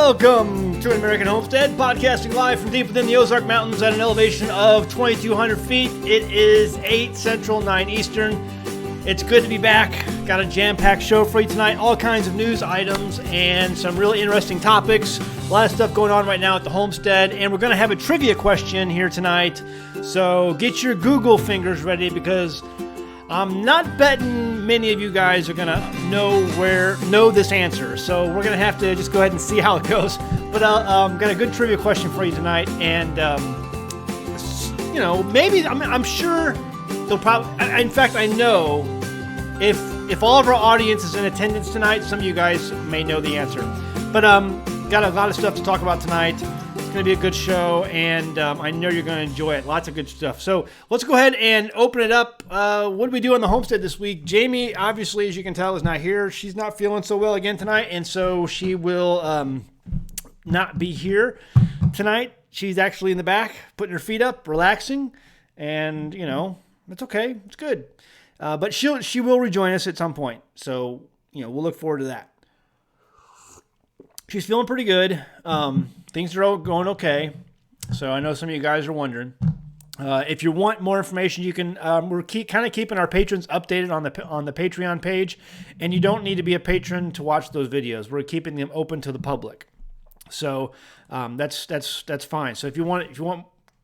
Welcome to American Homestead, podcasting live from deep within the Ozark Mountains at an elevation of 2,200 feet. It is 8 Central, 9 Eastern. It's good to be back. Got a jam-packed show for you tonight. All kinds of news items and some really interesting topics. A lot of stuff going on right now at the Homestead. And we're going to have a trivia question here tonight. So get your Google fingers ready because I'm not betting many of you guys are going to know this answer. So we're going to have to just go ahead and see how it goes. But I've got a good trivia question for you tonight. And, maybe, I'm sure they'll probably, in fact, I know if all of our audience is in attendance tonight, some of you guys may know the answer. But got a lot of stuff to talk about tonight. It's going to be a good show, and I know you're going to enjoy it. Lots of good stuff. So let's go ahead and open it up. What did we do on the Homestead this week? Jamie, obviously, as you can tell, is not here. She's not feeling so well again tonight, and so she will not be here tonight. She's actually in the back, putting her feet up, relaxing, and, it's okay. It's good. But she will rejoin us at some point. So, we'll look forward to that. She's feeling pretty good. Things are all going okay. So I know some of you guys are wondering. If you want more information, you can. We're keeping our patrons updated on the Patreon page, and you don't need to be a patron to watch those videos. We're keeping them open to the public. So that's fine. So if you want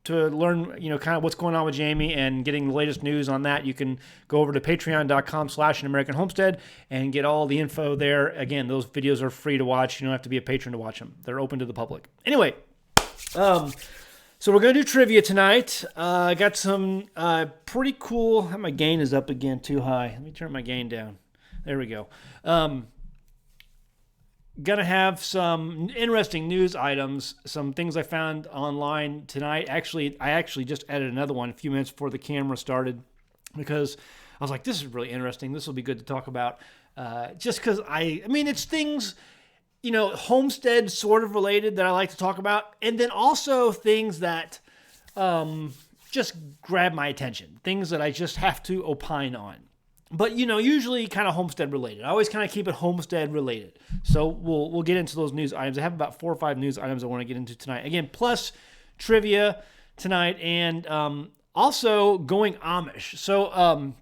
to learn, kind of what's going on with Jamie and getting the latest news on that, you can go over to patreon.com/AmericanHomestead and get all the info there. Again, those videos are free to watch. You don't have to be a patron to watch them. They're open to the public. Anyway, so we're going to do trivia tonight. I got some pretty cool. My gain is up again too high. Let me turn my gain down. There we go. Gonna have some interesting news items, some things I found online tonight. I actually just added another one a few minutes before the camera started because I was like, this is really interesting. This will be good to talk about. Just because it's things, Homestead sort of related that I like to talk about. And then also things that just grab my attention. Things that I just have to opine on. But, usually kind of Homestead related. I always kind of keep it Homestead related. So we'll get into those news items. I have about 4 or 5 news items I want to get into tonight. Again, plus trivia tonight and also going Amish. So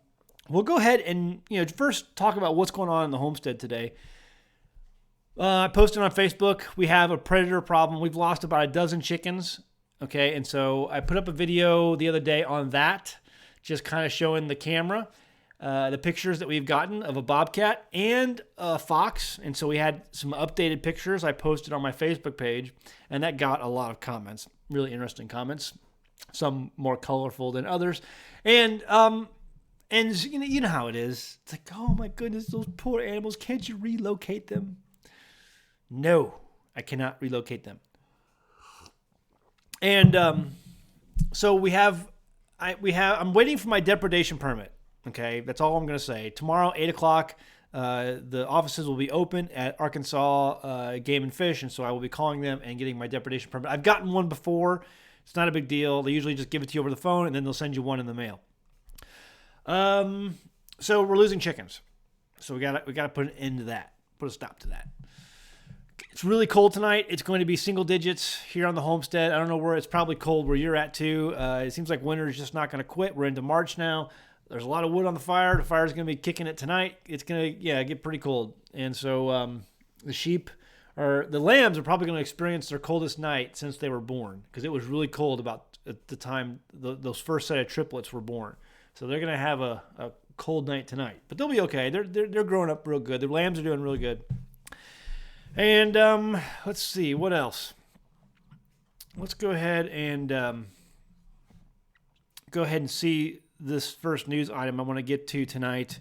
we'll go ahead and, first talk about what's going on in the Homestead today. I posted on Facebook, we have a predator problem. We've lost about a dozen chickens. Okay, and so I put up a video the other day on that, just kind of showing the camera. The pictures that we've gotten of a bobcat and a fox. And so we had some updated pictures I posted on my Facebook page, and that got a lot of comments, really interesting comments, some more colorful than others. And you know how it is. It's like, oh my goodness, those poor animals, can't you relocate them? No, I cannot relocate them. And so I'm waiting for my depredation permit. Okay, that's all I'm going to say. Tomorrow, 8 o'clock, the offices will be open at Arkansas Game and Fish, and so I will be calling them and getting my depredation permit. I've gotten one before. It's not a big deal. They usually just give it to you over the phone, and then they'll send you one in the mail. So we're losing chickens. So we got to put an end to that, put a stop to that. It's really cold tonight. It's going to be single digits here on the Homestead. I don't know where it's probably cold where you're at, too. It seems like winter is just not going to quit. We're into March now. There's a lot of wood on the fire. The fire's going to be kicking it tonight. It's going to, get pretty cold. And so the lambs are probably going to experience their coldest night since they were born because it was really cold about at the time those first set of triplets were born. So they're going to have a cold night tonight. But they'll be okay. They're growing up real good. The lambs are doing really good. And let's see. What else? Let's go ahead and see this first news item I want to get to tonight,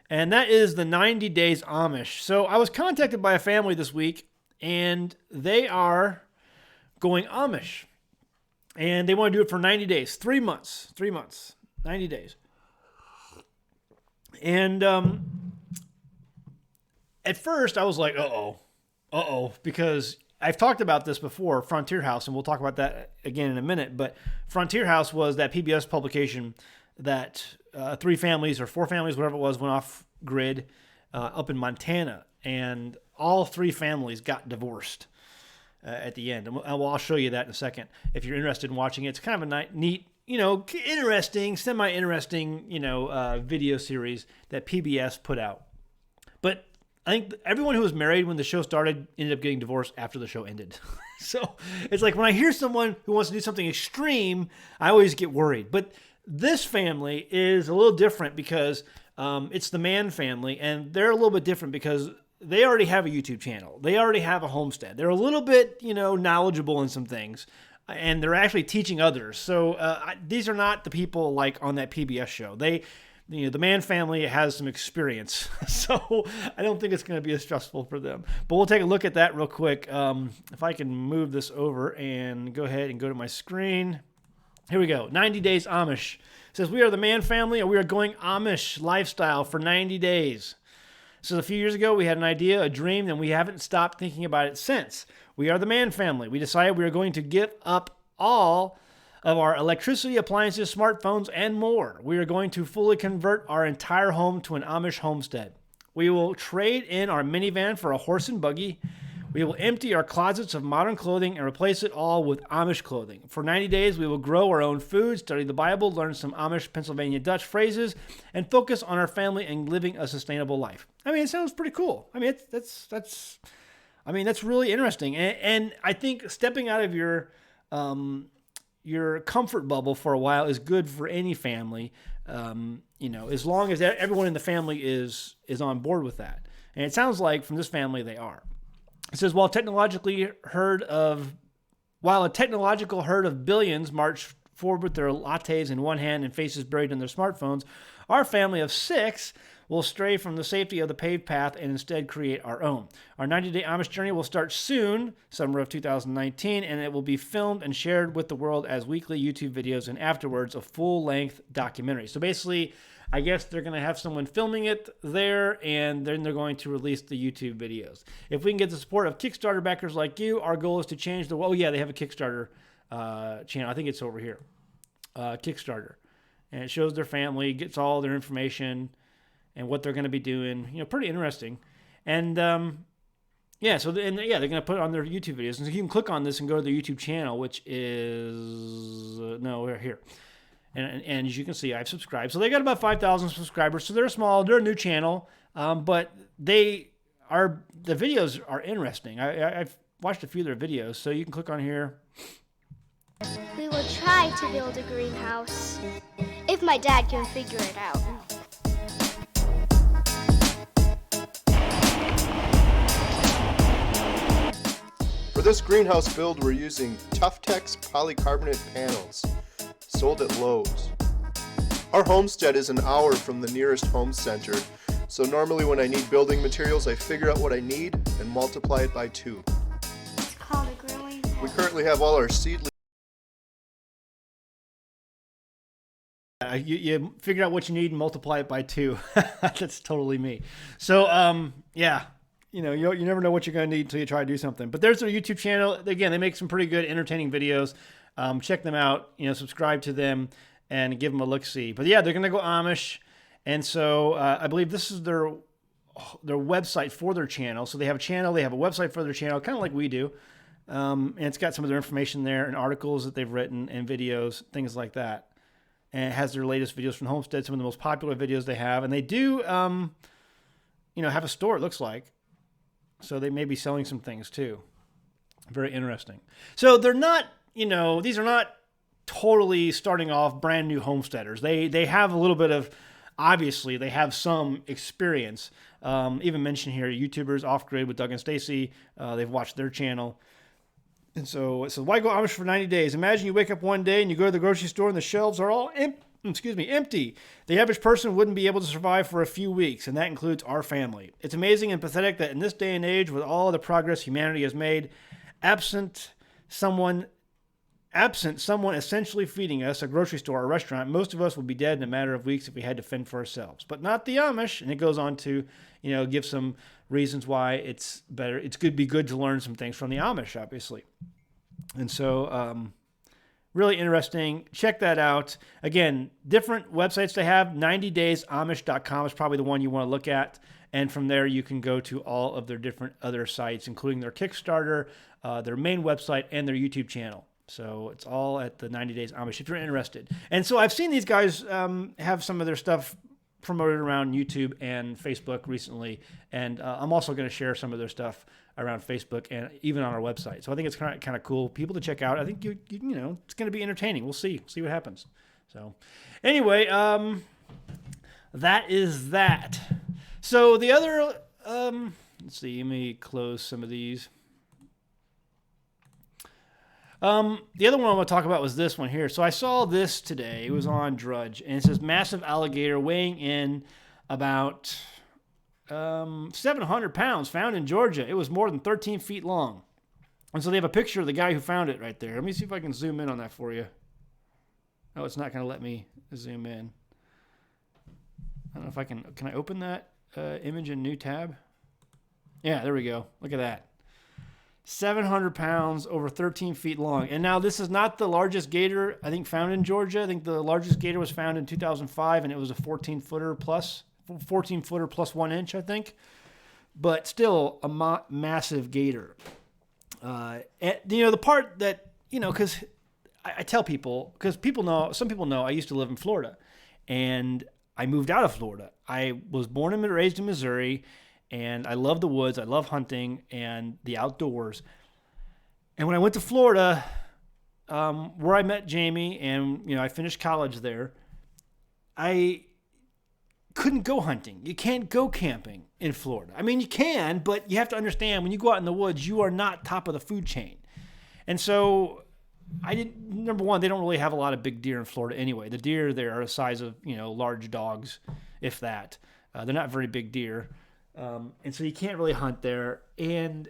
and that is the 90 days Amish. So I was contacted by a family this week, and they are going Amish, and they want to do it for 90 days, 3 months, 90 days. And at first I was like, uh-oh, because I've talked about this before, Frontier House, and we'll talk about that again in a minute, but Frontier House was that PBS publication that 3 families or 4 families, whatever it was, went off grid up in Montana, and all 3 families got divorced. at the end. And I'll show you that in a second if you're interested in watching it. It's kind of a neat, interesting, semi-interesting, video series that PBS put out. But I think everyone who was married when the show started ended up getting divorced after the show ended. So it's like when I hear someone who wants to do something extreme, I always get worried. But this family is a little different because it's the Mann family, and they're a little bit different because they already have a YouTube channel. They already have a homestead. They're a little bit, knowledgeable in some things, and they're actually teaching others. So these are not the people like on that PBS show. The Mann family has some experience, so I don't think it's going to be as stressful for them. But we'll take a look at that real quick. If I can move this over and go ahead and go to my screen. Here we go. 90 Days Amish. It says, we are the Mann family, and we are going Amish lifestyle for 90 days. So a few years ago, we had an idea, a dream, and we haven't stopped thinking about it since. We are the Mann family. We decided we are going to give up all of our electricity, appliances, smartphones, and more. We are going to fully convert our entire home to an Amish homestead. We will trade in our minivan for a horse and buggy. We will empty our closets of modern clothing and replace it all with Amish clothing. For 90 days, we will grow our own food, study the Bible, learn some Amish Pennsylvania Dutch phrases, and focus on our family and living a sustainable life. I mean, it sounds pretty cool. I mean, that's really interesting. And I think stepping out of your comfort bubble for a while is good for any family, as long as everyone in the family is on board with that. And it sounds like from this family, they are. It says, while a technological herd of billions march forward with their lattes in one hand and faces buried in their smartphones, our family of 6 will stray from the safety of the paved path and instead create our own. Our 90-day Amish journey will start soon, summer of 2019, and it will be filmed and shared with the world as weekly YouTube videos and afterwards a full-length documentary. So basically, I guess they're going to have someone filming it there, and then they're going to release the YouTube videos. If we can get the support of Kickstarter backers like you, our goal is to change the world. Oh, yeah, they have a Kickstarter channel. I think it's over here. Kickstarter. And it shows their family, gets all their information and what they're going to be doing. Pretty interesting. And, they're going to put it on their YouTube videos. And so you can click on this and go to their YouTube channel, which is, we're here. And as you can see, I've subscribed. So they got about 5,000 subscribers. So they're small. They're a new channel. But the videos are interesting. I've watched a few of their videos. So you can click on here. We will try to build a greenhouse if my dad can figure it out. For this greenhouse build, we're using Tough-Tex polycarbonate panels, sold at Lowe's. Our homestead is an hour from the nearest home center, so normally when I need building materials, I figure out what I need and multiply it by 2. It's called a growing bed. We currently have all our seedlings. You figure out what you need and multiply it by 2. That's totally me. So, you never know what you're going to need until you try to do something. But there's their YouTube channel. Again, they make some pretty good, entertaining videos. Check them out. Subscribe to them and give them a look-see. But yeah, they're going to go Amish, and so I believe this is their website for their channel. So they have a channel, they have a website for their channel, kind of like we do, and it's got some of their information there and articles that they've written and videos, things like that. And it has their latest videos from Homestead, some of the most popular videos they have, and they do, have a store. It looks like. So they may be selling some things too. Very interesting. So they're not, these are not totally starting off brand new homesteaders. They have a little bit of, obviously, they have some experience. Even mentioned here, YouTubers Off Grid with Doug and Stacy. They've watched their channel. And so it says, why go Amish for 90 days? Imagine you wake up one day and you go to the grocery store and the shelves are all empty. The average person wouldn't be able to survive for a few weeks, and that includes our family. It's amazing and pathetic that in this day and age, with all the progress humanity has made, absent someone essentially feeding us, a grocery store or a restaurant, most of us would be dead in a matter of weeks if we had to fend for ourselves. But not the Amish. And it goes on to, give some reasons why it's better. It's good to learn some things from the Amish, obviously. And so, Really interesting. Check that out. Again, different websites they have. 90daysamish.com is probably the one you want to look at. And from there, you can go to all of their different other sites, including their Kickstarter, their main website, and their YouTube channel. So it's all at the 90 Days Amish if you're interested. And so I've seen these guys have some of their stuff promoted around YouTube and Facebook recently. And I'm also going to share some of their stuff around Facebook and even on our website. So I think it's kind of cool. People to check out. I think, you know, it's going to be entertaining. We'll see what happens. So anyway, that is that. So the other, let's see, let me close some of these. The other one I want to talk about was this one here. So I saw this today. It was on Drudge, and it says massive alligator weighing in about 700 pounds found in Georgia. It was more than 13 feet long. And so they have a picture of the guy who found it right there. Let me see if I can zoom in on that for you. Oh, it's not going to let me zoom in. I don't know if I can I open that image in new tab? Yeah, there we go. Look at that. 700 pounds, over 13 feet long. And now this is not the largest gator, I think, found in Georgia. I think the largest gator was found in 2005, and it was a 14-footer plus 1 inch, I think. But still a massive gator. And, you know, the part that, you know, because I tell people, because some people know I used to live in Florida. And I moved out of Florida. I was born and raised in Missouri. And I love the woods, I love hunting and the outdoors. And when I went to Florida, where I met Jamie and, you know, I finished college there, I couldn't go hunting. You can't go camping in Florida. I mean, you can, but you have to understand when you go out in the woods, you are not top of the food chain. And so number one, they don't really have a lot of big deer in Florida anyway. The deer there are the size of, you know, large dogs, if that. They're not very big deer. And so you can't really hunt there. And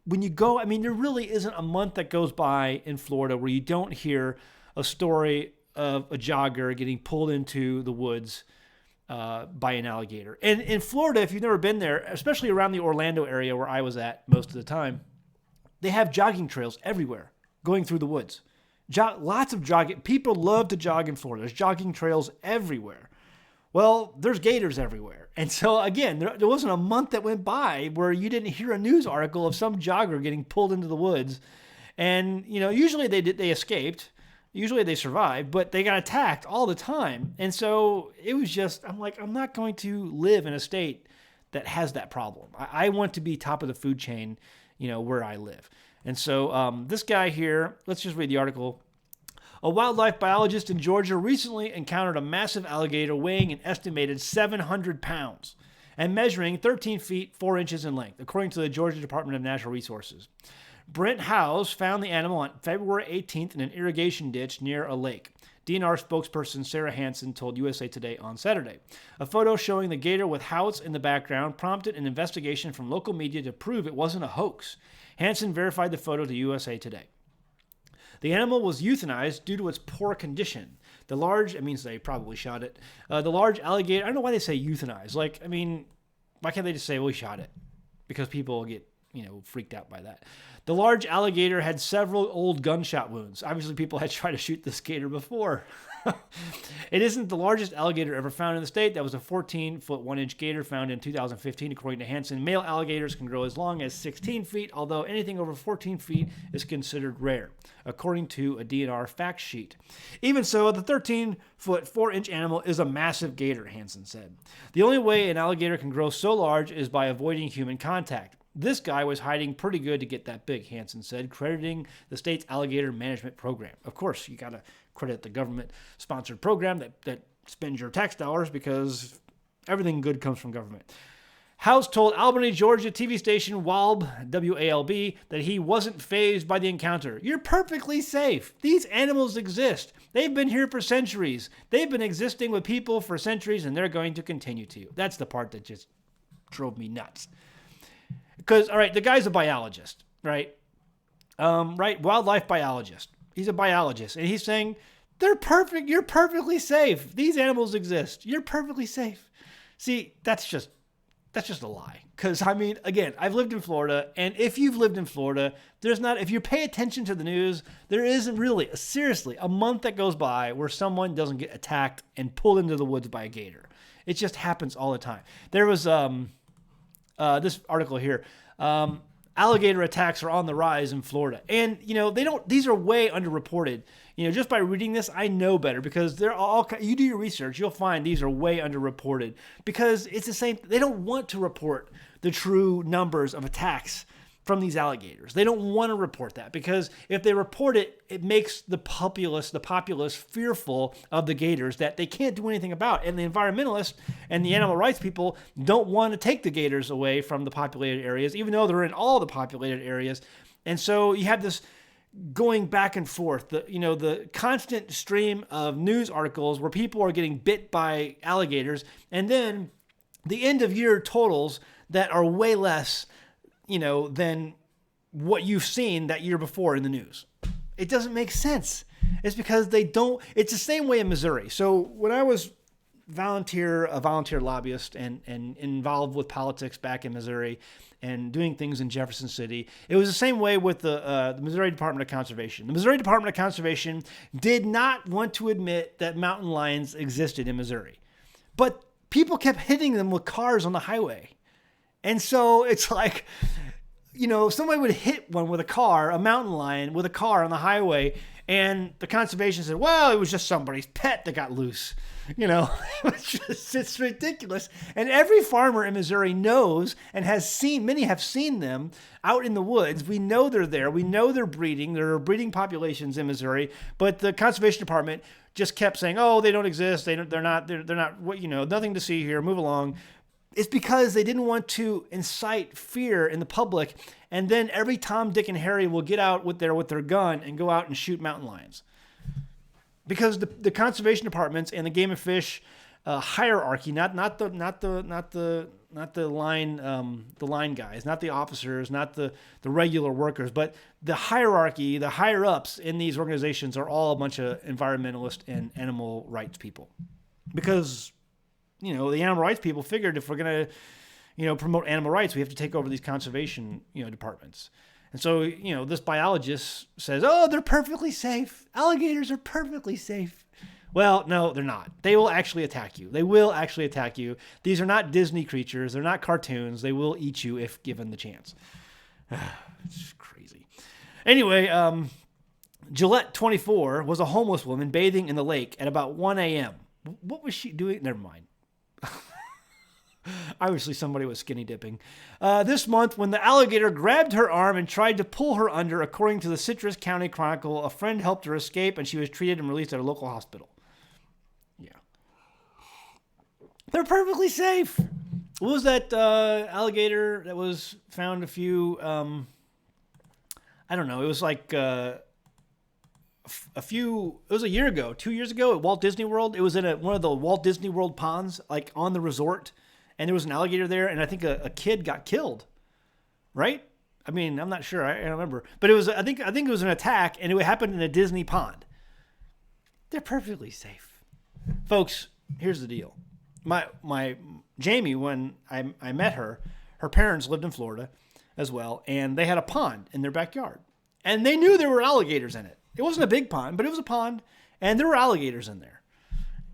when you go, I mean, there really isn't a month that goes by in Florida where you don't hear a story of a jogger getting pulled into the woods by an alligator. And in Florida, if you've never been there, especially around the Orlando area where I was at most of the time, they have jogging trails everywhere going through the woods. Lots of jogging. People love to jog in Florida. There's jogging trails everywhere. Well, there's gators everywhere. And so, again, there wasn't a month that went by where you didn't hear a news article of some jogger getting pulled into the woods. And, you know, usually they escaped. Usually they survived, but they got attacked all the time. And so it was just, I'm like, I'm not going to live in a state that has that problem. I want to be top of the food chain, you know, where I live. And so this guy here, let's just read the article. A wildlife biologist in Georgia recently encountered a massive alligator weighing an estimated 700 pounds and measuring 13 feet 4 inches in length, according to the Georgia Department of Natural Resources. Brent Howes found the animal on February 18th in an irrigation ditch near a lake. DNR spokesperson Sarah Hansen told USA Today on Saturday. A photo showing the gator with Howes in the background prompted an investigation from local media to prove it wasn't a hoax. Hansen verified the photo to USA Today. The animal was euthanized due to its poor condition. It means they probably shot it. The large alligator, I don't know why they say euthanized. Like, I mean, why can't they just say, well, we shot it? Because people get, you know, freaked out by that. The large alligator had several old gunshot wounds. Obviously, people had tried to shoot this gator before. It isn't the largest alligator ever found in the state. That was a 14-foot 1-inch gator found in 2015, according to Hansen. Male alligators can grow as long as 16 feet, although anything over 14 feet is considered rare, according to a DNR fact sheet. Even so, the 13-foot 4-inch animal is a massive gator, Hansen said. The only way an alligator can grow so large is by avoiding human contact. This guy was hiding pretty good to get that big, Hansen said, crediting the state's alligator management program. Of course, you got to credit the government-sponsored program that spends your tax dollars because everything good comes from government. Howes told Albany, Georgia TV station WALB, W-A-L-B, that he wasn't fazed by the encounter. You're perfectly safe. These animals exist. They've been here for centuries. They've been existing with people for centuries, and they're going to continue to. That's the part that just drove me nuts. Because, all right, the guy's a biologist, right? Wildlife biologist. He's a biologist, and he's saying, they're perfect. You're perfectly safe. These animals exist. You're perfectly safe. See, that's just That's just a lie. Because, I mean, again, I've lived in Florida, and if you've lived in Florida, if you pay attention to the news, there isn't really, seriously, a month that goes by where someone doesn't get attacked and pulled into the woods by a gator. It just happens all the time. There was this article here. Alligator attacks are on the rise in Florida. And, these are way underreported. Just by reading this, I know better because you do your research, you'll find these are way underreported because it's the same. They don't want to report the true numbers of attacks from these alligators. They don't want to report that because if they report it, it makes the populace fearful of the gators that they can't do anything about. And the environmentalists and the animal rights people don't want to take the gators away from the populated areas, even though they're in all the populated areas. And so you have this going back and forth, the constant stream of news articles where people are getting bit by alligators, and then the end of year totals that are way less, than what you've seen that year before in the news. It doesn't make sense. It's because they don't. It's the same way in Missouri. So when I was a volunteer lobbyist and involved with politics back in Missouri and doing things in Jefferson City, it was the same way with the Missouri Department of Conservation. The Missouri Department of Conservation did not want to admit that mountain lions existed in Missouri, but people kept hitting them with cars on the highway. And so it's like, somebody would hit one with a mountain lion with a car on the highway, and the conservation said, well, it was just somebody's pet that got loose. It's ridiculous. And every farmer in Missouri knows and many have seen them out in the woods. We know they're there. We know they're breeding. There are breeding populations in Missouri, but the conservation department just kept saying, oh, they don't exist. They're not, nothing to see here. Move along. It's because they didn't want to incite fear in the public, and then every Tom, Dick, and Harry will get out with their gun and go out and shoot mountain lions. Because the conservation departments and the game and fish hierarchy, not the line guys, not the officers, not the regular workers, but the hierarchy, the higher ups in these organizations are all a bunch of environmentalist and animal rights people. Because the animal rights people figured if we're going to, promote animal rights, we have to take over these conservation, departments. And so, this biologist says, oh, they're perfectly safe. Alligators are perfectly safe. Well, no, they're not. They will actually attack you. They will actually attack you. These are not Disney creatures. They're not cartoons. They will eat you if given the chance. It's crazy. Anyway, Gillette, 24, was a homeless woman bathing in the lake at about 1 a.m. What was she doing? Never mind. Obviously, somebody was skinny dipping. This month, when the alligator grabbed her arm and tried to pull her under, according to the Citrus County Chronicle, a friend helped her escape and she was treated and released at a local hospital. Yeah. They're perfectly safe. What was that alligator that was found a few, I don't know, it was like it was a year ago, 2 years ago at Walt Disney World. It was in one of the Walt Disney World ponds, like on the resort. And there was an alligator there, and I think a kid got killed, right? I mean, I'm not sure. I don't remember. But it was, I think it was an attack, and it happened in a Disney pond. They're perfectly safe. Folks, here's the deal. My Jamie, when I met her parents lived in Florida as well, and they had a pond in their backyard. And they knew there were alligators in it. It wasn't a big pond, but it was a pond, and there were alligators in there.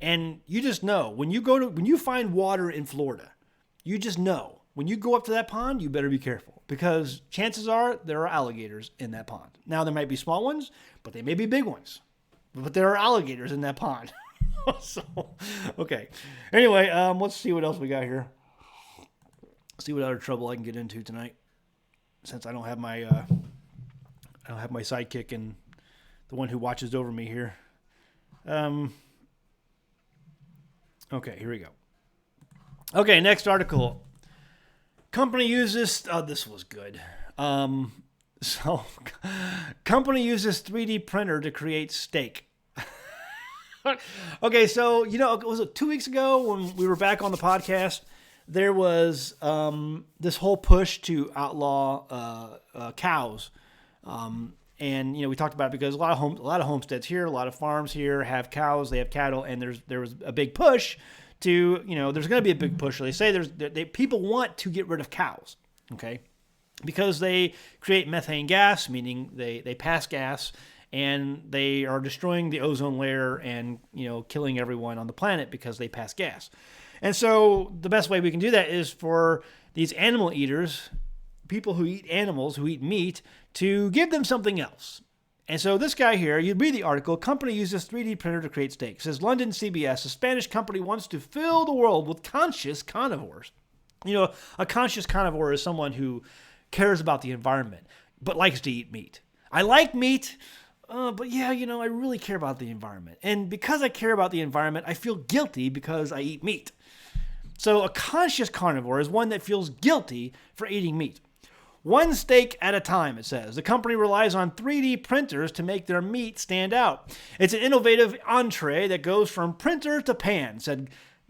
And you just know, when you find water in Florida, you just know, when you go up to that pond, you better be careful because chances are there are alligators in that pond. Now, there might be small ones, but they may be big ones. But there are alligators in that pond. So, okay. Anyway, let's see what else we got here. See what other trouble I can get into tonight, since I don't have my sidekick and the one who watches over me here. Okay, here we go. Okay, next article. Company uses, this was good. Company uses 3D printer to create steak. Okay, so, was it 2 weeks ago when we were back on the podcast? There was this whole push to outlaw cows. And, we talked about it because a lot of homesteads here, a lot of farms here have cows, they have cattle, and there was a big push to, there's going to be a big push. They say people want to get rid of cows, okay, because they create methane gas, meaning they pass gas, and they are destroying the ozone layer and, killing everyone on the planet because they pass gas. And so the best way we can do that is for these animal eaters, people who eat animals, who eat meat, to give them something else. And so this guy here, you read the article, company uses 3D printer to create steak. It says London CBS, a Spanish company wants to fill the world with conscious carnivores. A conscious carnivore is someone who cares about the environment, but likes to eat meat. I like meat, but yeah, I really care about the environment. And because I care about the environment, I feel guilty because I eat meat. So a conscious carnivore is one that feels guilty for eating meat. One steak at a time, it says. The company relies on 3D printers to make their meat stand out. It's an innovative entree that goes from printer to pan, said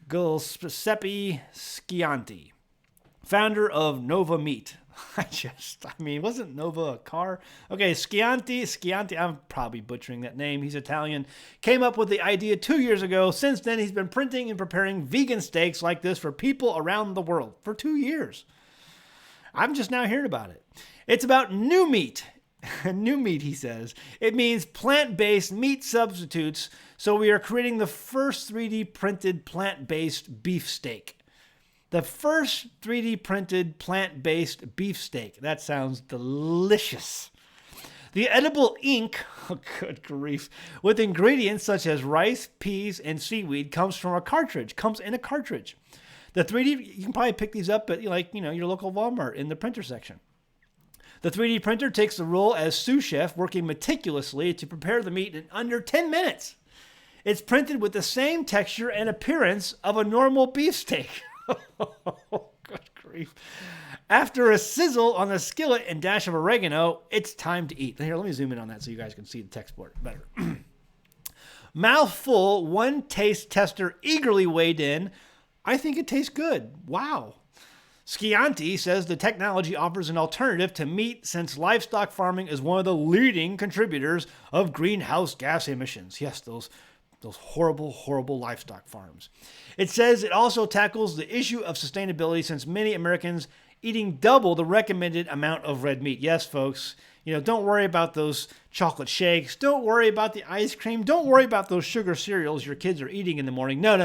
Giuseppe Scianti, founder of Nova Meat. Wasn't Nova a car? Okay, Scianti, I'm probably butchering that name. He's Italian. Came up with the idea 2 years ago. Since then, he's been printing and preparing vegan steaks like this for people around the world for 2 years. I'm just now hearing about it. It's about new meat. New meat, he says. It means plant-based meat substitutes. So we are creating the first 3D printed plant-based beef steak. The first 3D printed plant-based beef steak. That sounds delicious. The edible ink, oh good grief, with ingredients such as rice, peas, and seaweed comes in a cartridge. The 3D, you can probably pick these up at your local Walmart in the printer section. The 3D printer takes the role as sous chef, working meticulously to prepare the meat in under 10 minutes. It's printed with the same texture and appearance of a normal beef steak. Good grief. After a sizzle on the skillet and dash of oregano, it's time to eat. Here, let me zoom in on that so you guys can see the text board better. Mouthful, one taste tester eagerly weighed in. I think it tastes good. Wow. Scianti says the technology offers an alternative to meat since livestock farming is one of the leading contributors of greenhouse gas emissions. Yes, those horrible, horrible livestock farms. It says it also tackles the issue of sustainability since many Americans eating double the recommended amount of red meat. Yes, folks, don't worry about those chocolate shakes. Don't worry about the ice cream. Don't worry about those sugar cereals your kids are eating in the morning. No.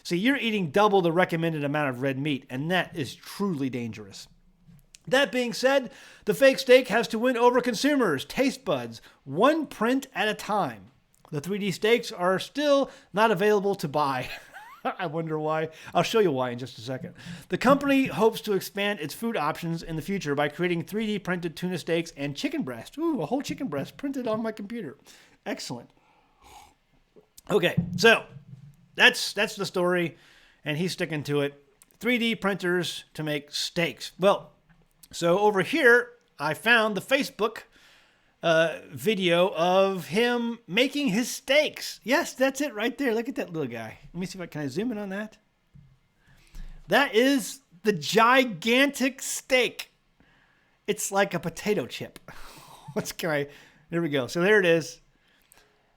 See, you're eating double the recommended amount of red meat, and that is truly dangerous. That being said, the fake steak has to win over consumers' taste buds, one print at a time. The 3D steaks are still not available to buy. I wonder why. I'll show you why in just a second. The company hopes to expand its food options in the future by creating 3D printed tuna steaks and chicken breast. Ooh, a whole chicken breast printed on my computer. Excellent. Okay, so that's the story, and he's sticking to it. 3D printers to make steaks. Well, so over here, I found the Facebook video of him making his steaks. Yes, that's it right there. Look at that little guy. Let me see if I zoom in on that. That is the gigantic steak. It's like a potato chip. There we go. So there it is.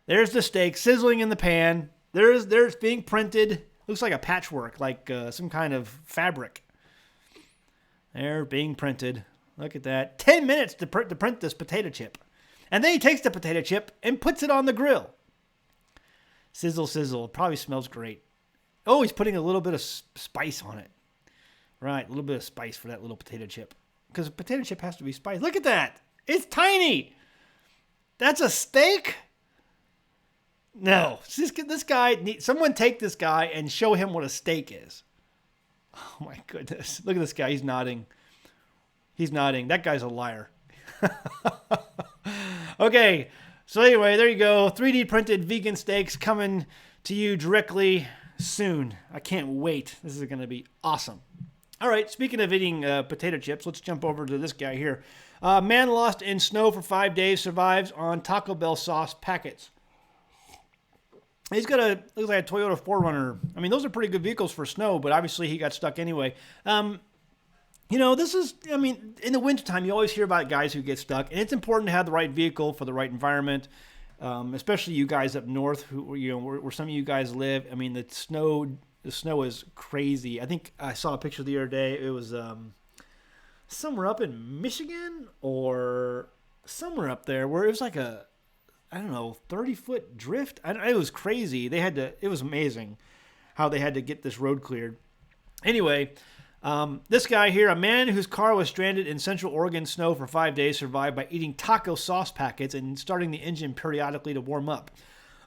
There's the steak sizzling in the pan. There's being printed. Looks like a patchwork, like some kind of fabric. They're being printed. Look at that. 10 minutes to print this potato chip. And then he takes the potato chip and puts it on the grill. Sizzle, sizzle. It probably smells great. Oh, he's putting a little bit of spice on it. Right, a little bit of spice for that little potato chip. Because a potato chip has to be spiced. Look at that. It's tiny. That's a steak? No, this guy, someone take this guy and show him what a steak is. Oh my goodness. Look at this guy. He's nodding. That guy's a liar. Okay. So anyway, there you go. 3D printed vegan steaks coming to you directly soon. I can't wait. This is going to be awesome. All right. Speaking of eating potato chips, let's jump over to this guy here. Man lost in snow for 5 days survives on Taco Bell sauce packets. He's got looks like a Toyota 4Runner. I mean, those are pretty good vehicles for snow, but obviously he got stuck anyway. In the wintertime, you always hear about guys who get stuck, and it's important to have the right vehicle for the right environment, especially you guys up north where some of you guys live. I mean, the snow The snow is crazy. I think I saw a picture the other day. It was somewhere up in Michigan or somewhere up there where it was like a, I don't know, 30-foot drift. It was crazy. It was amazing how they had to get this road cleared. Anyway, this guy here, a man whose car was stranded in Central Oregon snow for 5 days, survived by eating taco sauce packets and starting the engine periodically to warm up.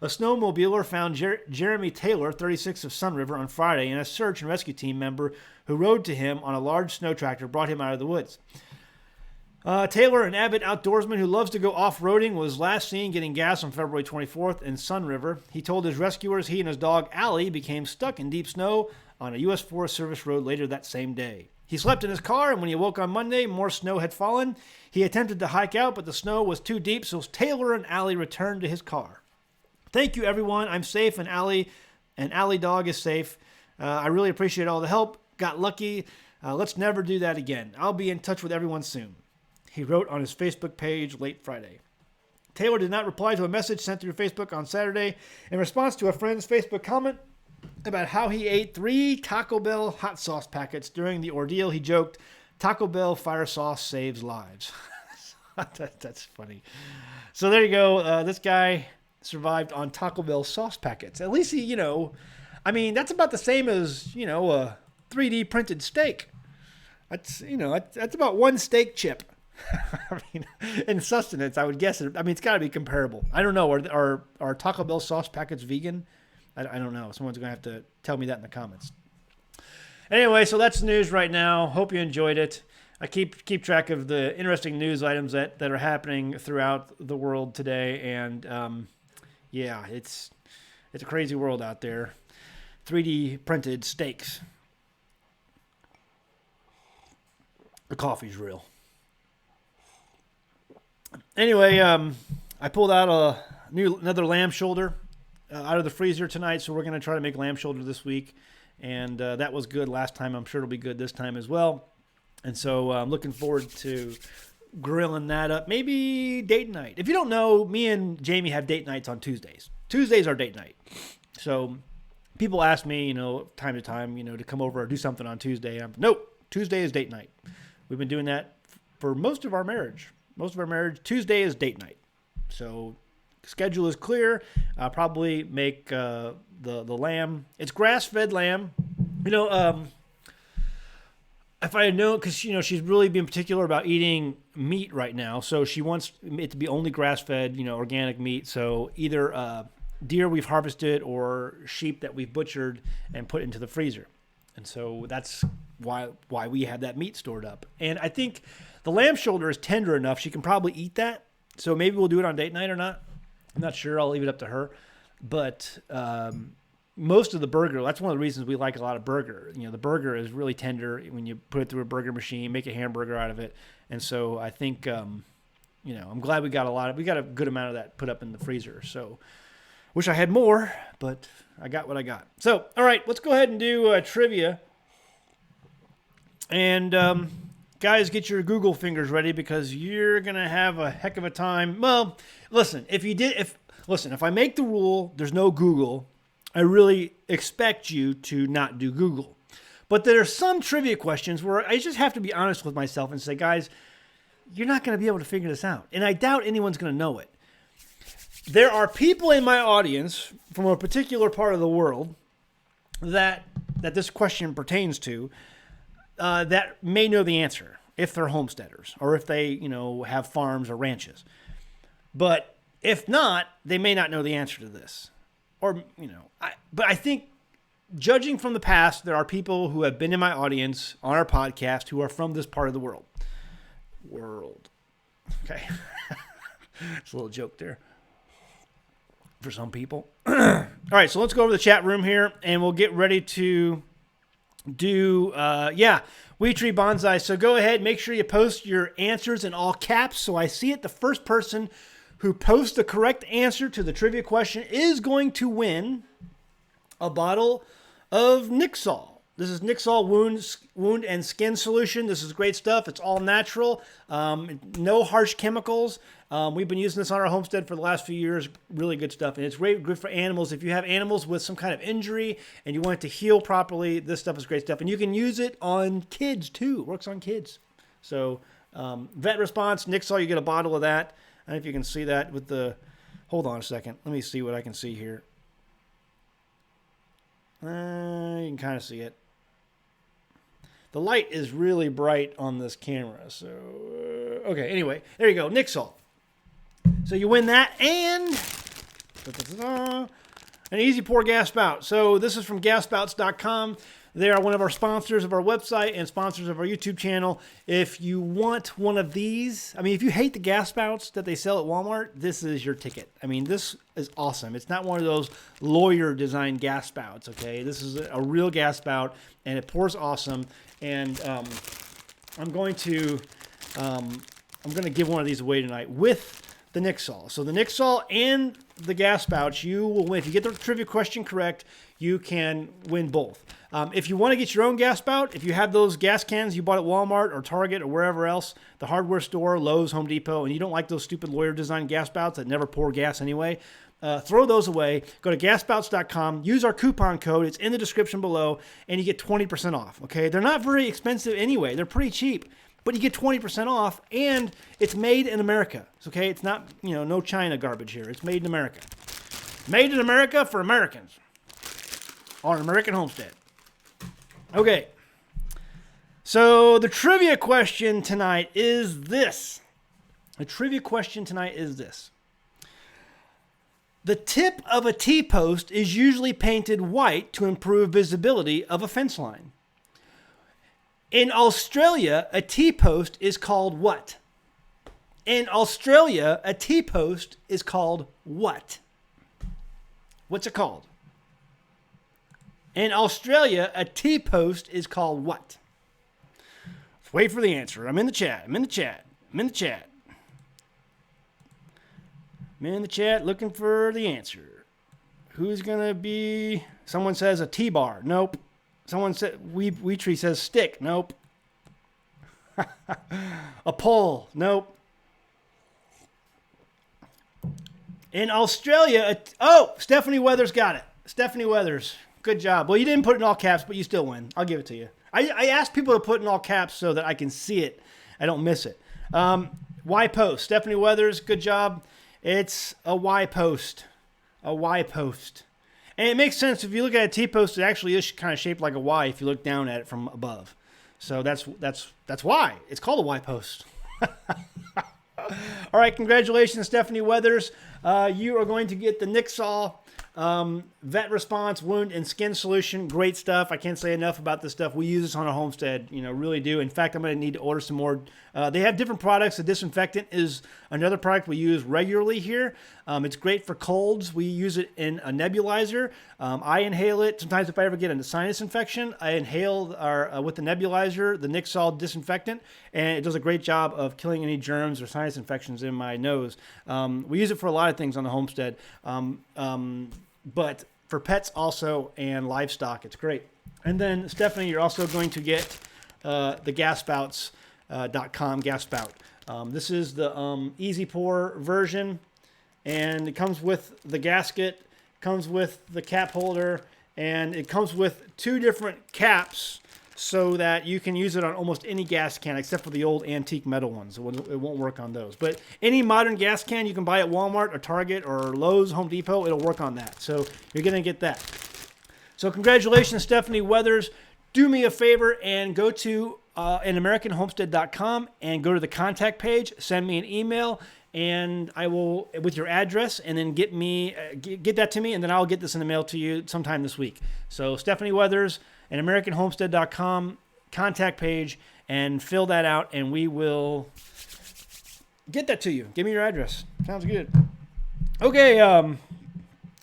A snowmobiler found Jeremy Taylor, 36, of Sun River on Friday, and a search and rescue team member who rode to him on a large snow tractor brought him out of the woods. Taylor, an avid outdoorsman who loves to go off-roading, was last seen getting gas on February 24th in Sun River. He told his rescuers he and his dog, Allie, became stuck in deep snow on a U.S. Forest Service road later that same day. He slept in his car, and when he woke on Monday, more snow had fallen. He attempted to hike out, but the snow was too deep, so Taylor and Allie returned to his car. Thank you, everyone. I'm safe, and Allie dog is safe. I really appreciate all the help. Got lucky. Let's never do that again. I'll be in touch with everyone soon. He wrote on his Facebook page late Friday. Taylor did not reply to a message sent through Facebook on Saturday in response to a friend's Facebook comment about how he ate 3 Taco Bell hot sauce packets during the ordeal. He joked, "Taco Bell fire sauce saves lives." That's funny. So there you go. This guy survived on Taco Bell sauce packets. At least he, that's about the same as, a 3D printed steak. That's about one steak chip. In sustenance, I would guess it. It's got to be comparable. I don't know. Are Taco Bell sauce packets vegan? I don't know. Someone's going to have to tell me that in the comments. Anyway, so that's the news right now. Hope you enjoyed it. I keep track of the interesting news items that are happening throughout the world today, and yeah, it's a crazy world out there. 3D printed steaks. The coffee's real. Anyway, I pulled out another lamb shoulder out of the freezer tonight, so we're going to try to make lamb shoulder this week. And that was good last time. I'm sure it'll be good this time as well. And so I'm looking forward to grilling that up. Maybe date night. If you don't know, me and Jamie have date nights on Tuesdays. Tuesdays are date night. So people ask me, time to time, to come over or do something on Tuesday. Nope, Tuesday is date night. We've been doing that for most of our marriage. Tuesday is date night. So schedule is clear. I'll probably make the lamb. It's grass-fed lamb. If I had known, because, she's really being particular about eating meat right now. So she wants it to be only grass-fed, organic meat. So either deer we've harvested or sheep that we've butchered and put into the freezer. And so that's why we have that meat stored up. And I think the lamb shoulder is tender enough. She can probably eat that. So maybe we'll do it on date night or not. I'm not sure. I'll leave it up to her. But most of the burger, that's one of the reasons we like a lot of burger. The burger is really tender when you put it through a burger machine, make a hamburger out of it. And so I think, I'm glad we got a good amount of that put up in the freezer. So wish I had more, but I got what I got. So, all right, let's go ahead and do trivia. And guys, get your Google fingers ready because you're going to have a heck of a time. Well, listen, if I make the rule, there's no Google, I really expect you to not do Google. But there are some trivia questions where I just have to be honest with myself and say, guys, you're not going to be able to figure this out. And I doubt anyone's going to know it. There are people in my audience from a particular part of the world that this question pertains to that may know the answer if they're homesteaders or if they, have farms or ranches. But if not, they may not know the answer to this. Or, but I think judging from the past, there are people who have been in my audience on our podcast who are from this part of the world. Okay. It's a little joke there for some people. All right, so let's go over the chat room here and we'll get ready to do, Wheat Tree Bonsai. So go ahead, make sure you post your answers in all caps so I see it. The first person who posts the correct answer to the trivia question is going to win a bottle of Nixol. This is Nixol wound and skin solution. This is great stuff. It's all natural. No harsh chemicals. We've been using this on our homestead for the last few years. Really good stuff. And it's good for animals. If you have animals with some kind of injury and you want it to heal properly, this stuff is great stuff. And you can use it on kids too. It works on kids. So vet response, Nixol, you get a bottle of that. I don't know if you can see that with the, hold on a second. Let me see what I can see here. You can kind of see it. The light is really bright on this camera. So, okay, anyway, there you go, Nixol. So you win that and an easy pour gas spout. So this is from gasspouts.com. They are one of our sponsors of our website and sponsors of our YouTube channel. If you want one of these, I mean, if you hate the gas spouts that they sell at Walmart, this is your ticket. I mean, this is awesome. It's not one of those lawyer designed gas spouts, okay? This is a real gas spout and it pours awesome. And I'm going to give one of these away tonight with the Nixol. So the Nixol and the gas spouts, you will win. If you get the trivia question correct, you can win both. If you want to get your own gas spout, if you have those gas cans you bought at Walmart or Target or wherever else, the hardware store, Lowe's, Home Depot, and you don't like those stupid lawyer designed gas spouts that never pour gas anyway, throw those away. Go to gasspouts.com. Use our coupon code. It's in the description below, and you get 20% off. Okay, they're not very expensive anyway. They're pretty cheap, but you get 20% off, and it's made in America. Okay, it's not no China garbage here. It's made in America. Made in America for Americans on an American homestead. Okay, so the trivia question tonight is this. The trivia question tonight is this. The tip of a T-post is usually painted white to improve visibility of a fence line. In Australia, a T-post is called what? In Australia, a T-post is called what? What's it called? In Australia, a T-post is called what? Let's wait for the answer. I'm in the chat. I'm in the chat looking for the answer. Who's going to be... Someone says a T-bar. Nope. Someone said... Weetree says stick. Nope. A pole. Nope. In Australia... Stephanie Weathers got it. Stephanie Weathers. Good job. Well, you didn't put it in all caps, but you still win. I'll give it to you. I asked people to put it in all caps so that I can see it. I don't miss it. Y post. Stephanie Weathers, good job. It's a Y post. A Y post. And it makes sense. If you look at a T-post, it actually is kind of shaped like a Y if you look down at it from above. So that's why. It's called a Y post. All right, congratulations, Stephanie Weathers. You are going to get the Nixol vet response, wound, and skin solution. Great stuff. I can't say enough about this stuff. We use this on our homestead, really do. In fact, I'm going to need to order some more. They have different products. The Disinfectant is another product we use regularly here. It's great for colds. We use it in a nebulizer. I inhale it. Sometimes if I ever get a sinus infection, I inhale with the nebulizer, the Nixol Disinfectant, and it does a great job of killing any germs or sinus infections in my nose. We use it for a lot of things on the homestead. But for pets also and livestock, it's great. And then, Stephanie, you're also going to get the gasspouts.com gas spout. This is the easy pour version, and it comes with the gasket, comes with the cap holder, and it comes with 2 different caps so that you can use it on almost any gas can except for the old antique metal ones. It won't work on those. But any modern gas can you can buy at Walmart or Target or Lowe's, Home Depot, it'll work on that. So you're going to get that. So congratulations, Stephanie Weathers. Do me a favor and go to anamericanhomestead.com and go to the contact page. Send me an email, and I will, with your address, and then get that to me, and then I'll get this in the mail to you sometime this week. So Stephanie Weathers, and AmericanHomestead.com contact page, and fill that out, and we will get that to you. Give me your address. Sounds good. Okay.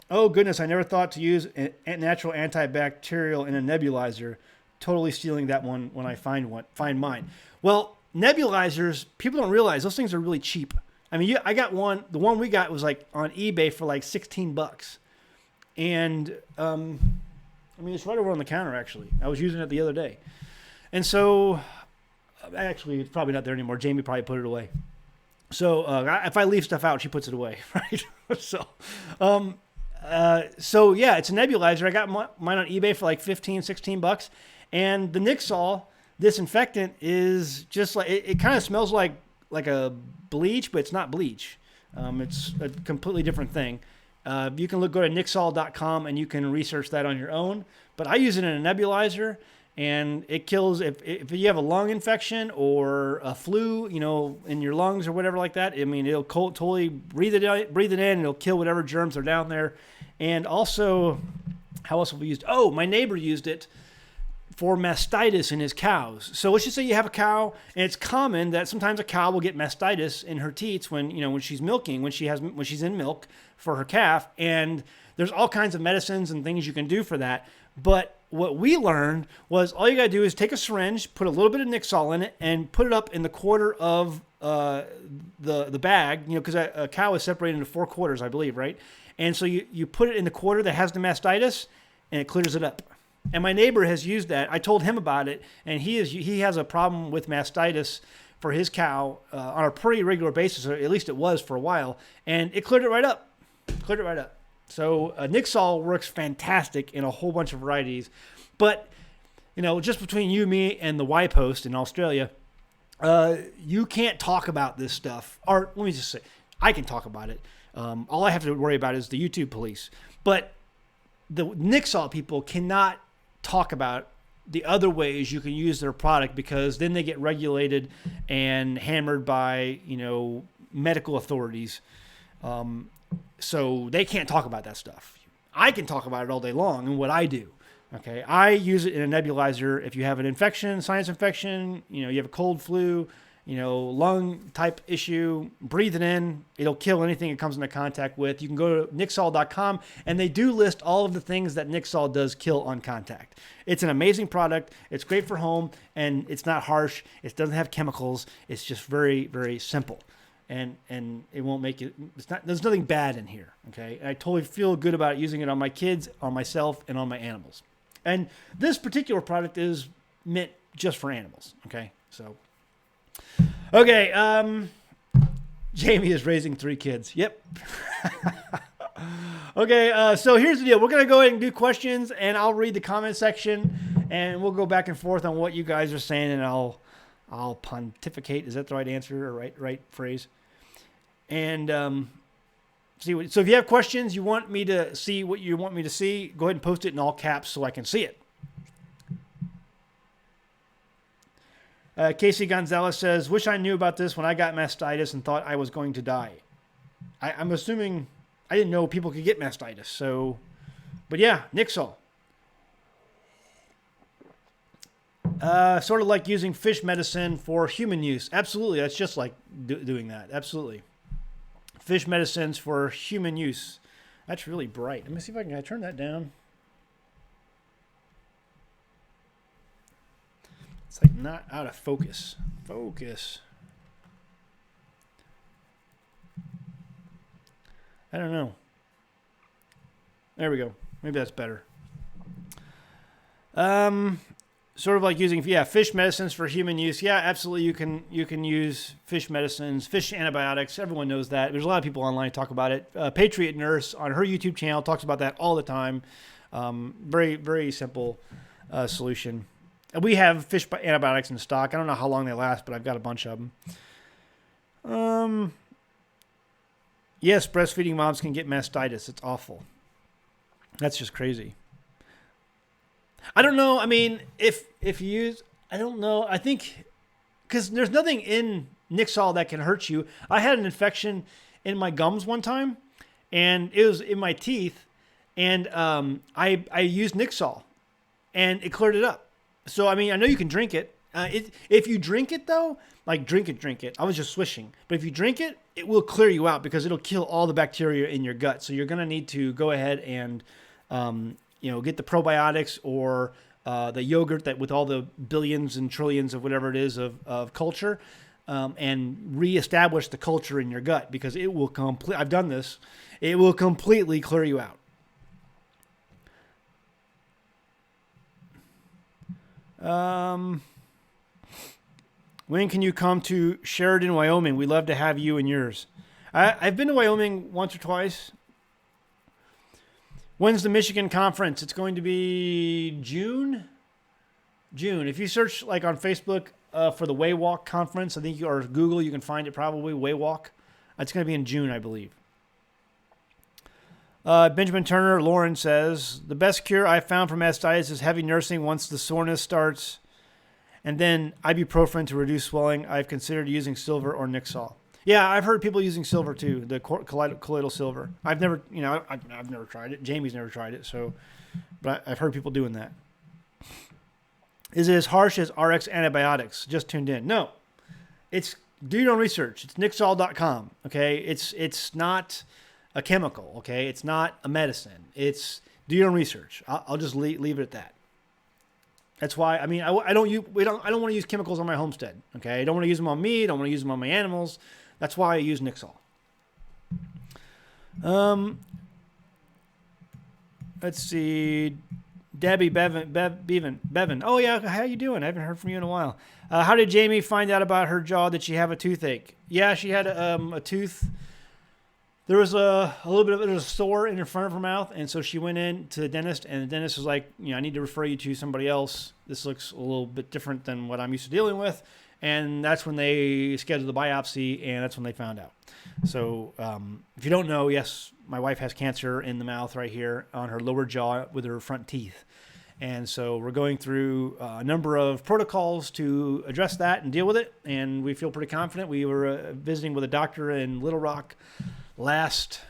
Oh goodness, I never thought to use a natural antibacterial in a nebulizer. Totally stealing that one when I find mine. Well, nebulizers, people don't realize those things are really cheap. I mean, I got one. The one we got was like on eBay for like $16, and I mean, it's right over on the counter, actually. I was using it the other day. And so, actually, it's probably not there anymore. Jamie probably put it away. So if I leave stuff out, she puts it away, right? So yeah, it's a nebulizer. I got mine on eBay for like 15, 16 bucks. And the Nixol disinfectant is just like, it kind of smells like a bleach, but it's not bleach. It's a completely different thing. You can go to Nixol.com and you can research that on your own. But I use it in a nebulizer, and it kills if you have a lung infection or a flu, in your lungs or whatever like that. I mean, it'll totally breathe it in, and it'll kill whatever germs are down there. And also, how else have we used? Oh, my neighbor used it for mastitis in his cows. So let's just say you have a cow, and it's common that sometimes a cow will get mastitis in her teats when she's milking, when she's in milk for her calf. And there's all kinds of medicines and things you can do for that. But what we learned was all you got to do is take a syringe, put a little bit of Nixol in it, and put it up in the quarter of the bag, because a cow is separated into 4 quarters, I believe, right? And so you put it in the quarter that has the mastitis, and it clears it up. And my neighbor has used that. I told him about it, and he has a problem with mastitis for his cow on a pretty regular basis, or at least it was for a while, and it cleared it right up. So Nixol works fantastic in a whole bunch of varieties. But, just between you, me, and the Y Post in Australia, you can't talk about this stuff. Or let me just say, I can talk about it. All I have to worry about is the YouTube police. But the Nixol people cannot talk about the other ways you can use their product, because then they get regulated and hammered by, medical authorities. So they can't talk about that stuff. I can talk about it all day long and what I do. Okay, I use it in a nebulizer. If you have an infection, sinus infection, you have a cold, flu, lung type issue, breathe it in. It'll kill anything it comes into contact with. You can go to Nixol.com, and they do list all of the things that Nixol does kill on contact. It's an amazing product. It's great for home, and it's not harsh. It doesn't have chemicals. It's just very, very simple. And it won't make it, there's nothing bad in here, okay? And I totally feel good about using it on my kids, on myself, and on my animals. And this particular product is meant just for animals, okay? So, okay, Jamie is raising 3 kids. Yep. Okay, so here's the deal. We're going to go ahead and do questions, and I'll read the comment section, and we'll go back and forth on what you guys are saying, and I'll pontificate. Is that the right answer or right phrase? And so if you have questions, you want me to see what you want me to see, go ahead and post it in all caps so I can see it. Casey Gonzalez says, wish I knew about this when I got mastitis and thought I was going to die. I'm assuming I didn't know people could get mastitis. So, but yeah, Nixol. Sort of like using fish medicine for human use. Absolutely. That's just like doing that. Absolutely. Fish medicines for human use. That's really bright. Let me see if I can turn that down. It's like not out of focus. Focus. I don't know. There we go. Maybe that's better. Sort of like using, fish medicines for human use. Yeah, absolutely. You can use fish medicines, fish antibiotics. Everyone knows that. There's a lot of people online talk about it. Patriot Nurse on her YouTube channel talks about that all the time. Very, very simple solution. We have fish antibiotics in stock. I don't know how long they last, but I've got a bunch of them. Yes, breastfeeding moms can get mastitis. It's awful. That's just crazy. I don't know. I mean, if you use, I don't know. I think because there's nothing in Nixol that can hurt you. I had an infection in my gums one time, and it was in my teeth, and I used Nixol, and it cleared it up. So I mean, I know you can drink it. If you drink it though, like drink it. I was just swishing, but if you drink it, it will clear you out because it'll kill all the bacteria in your gut. So you're gonna need to go ahead and get the probiotics or the yogurt that with all the billions and trillions of whatever it is of culture, and reestablish the culture in your gut because it will I've done this. It will completely clear you out. When can you come to Sheridan, Wyoming? We'd love to have you and yours. I've been to Wyoming once or twice. When's the Michigan conference? It's going to be June. If you search like on Facebook for the Waywalk conference, I think, or Google, you can find it probably, Waywalk. It's going to be in June, I believe. Benjamin Turner, Lauren says, the best cure I found for mastitis is heavy nursing once the soreness starts, and then ibuprofen to reduce swelling. I've considered using silver or Nixol. Yeah, I've heard people using silver too, the colloidal silver. I've never tried it. Jamie's never tried it, but I've heard people doing that. Is it as harsh as RX antibiotics? Just tuned in. No, do your own research. It's Nixol.com. Okay, it's not a chemical. Okay, it's not a medicine. Do your own research. I'll just leave it at that. That's why, I don't want to use chemicals on my homestead. Okay, I don't want to use them on me. I don't want to use them on my animals. That's why I use Nixol. Let's see. Debbie Bevan. Oh yeah, how you doing? I haven't heard from you in a while. How did Jamie find out about her jaw? Did she have a toothache? Yeah, she had a tooth. There was a little bit of a sore in front of her mouth, and so she went in to the dentist, and the dentist was like, I need to refer you to somebody else. This looks a little bit different than what I'm used to dealing with. And that's when they scheduled the biopsy, and that's when they found out. So if you don't know, yes, my wife has cancer in the mouth right here on her lower jaw with her front teeth. And so we're going through a number of protocols to address that and deal with it, and we feel pretty confident. We were visiting with a doctor in Little Rock last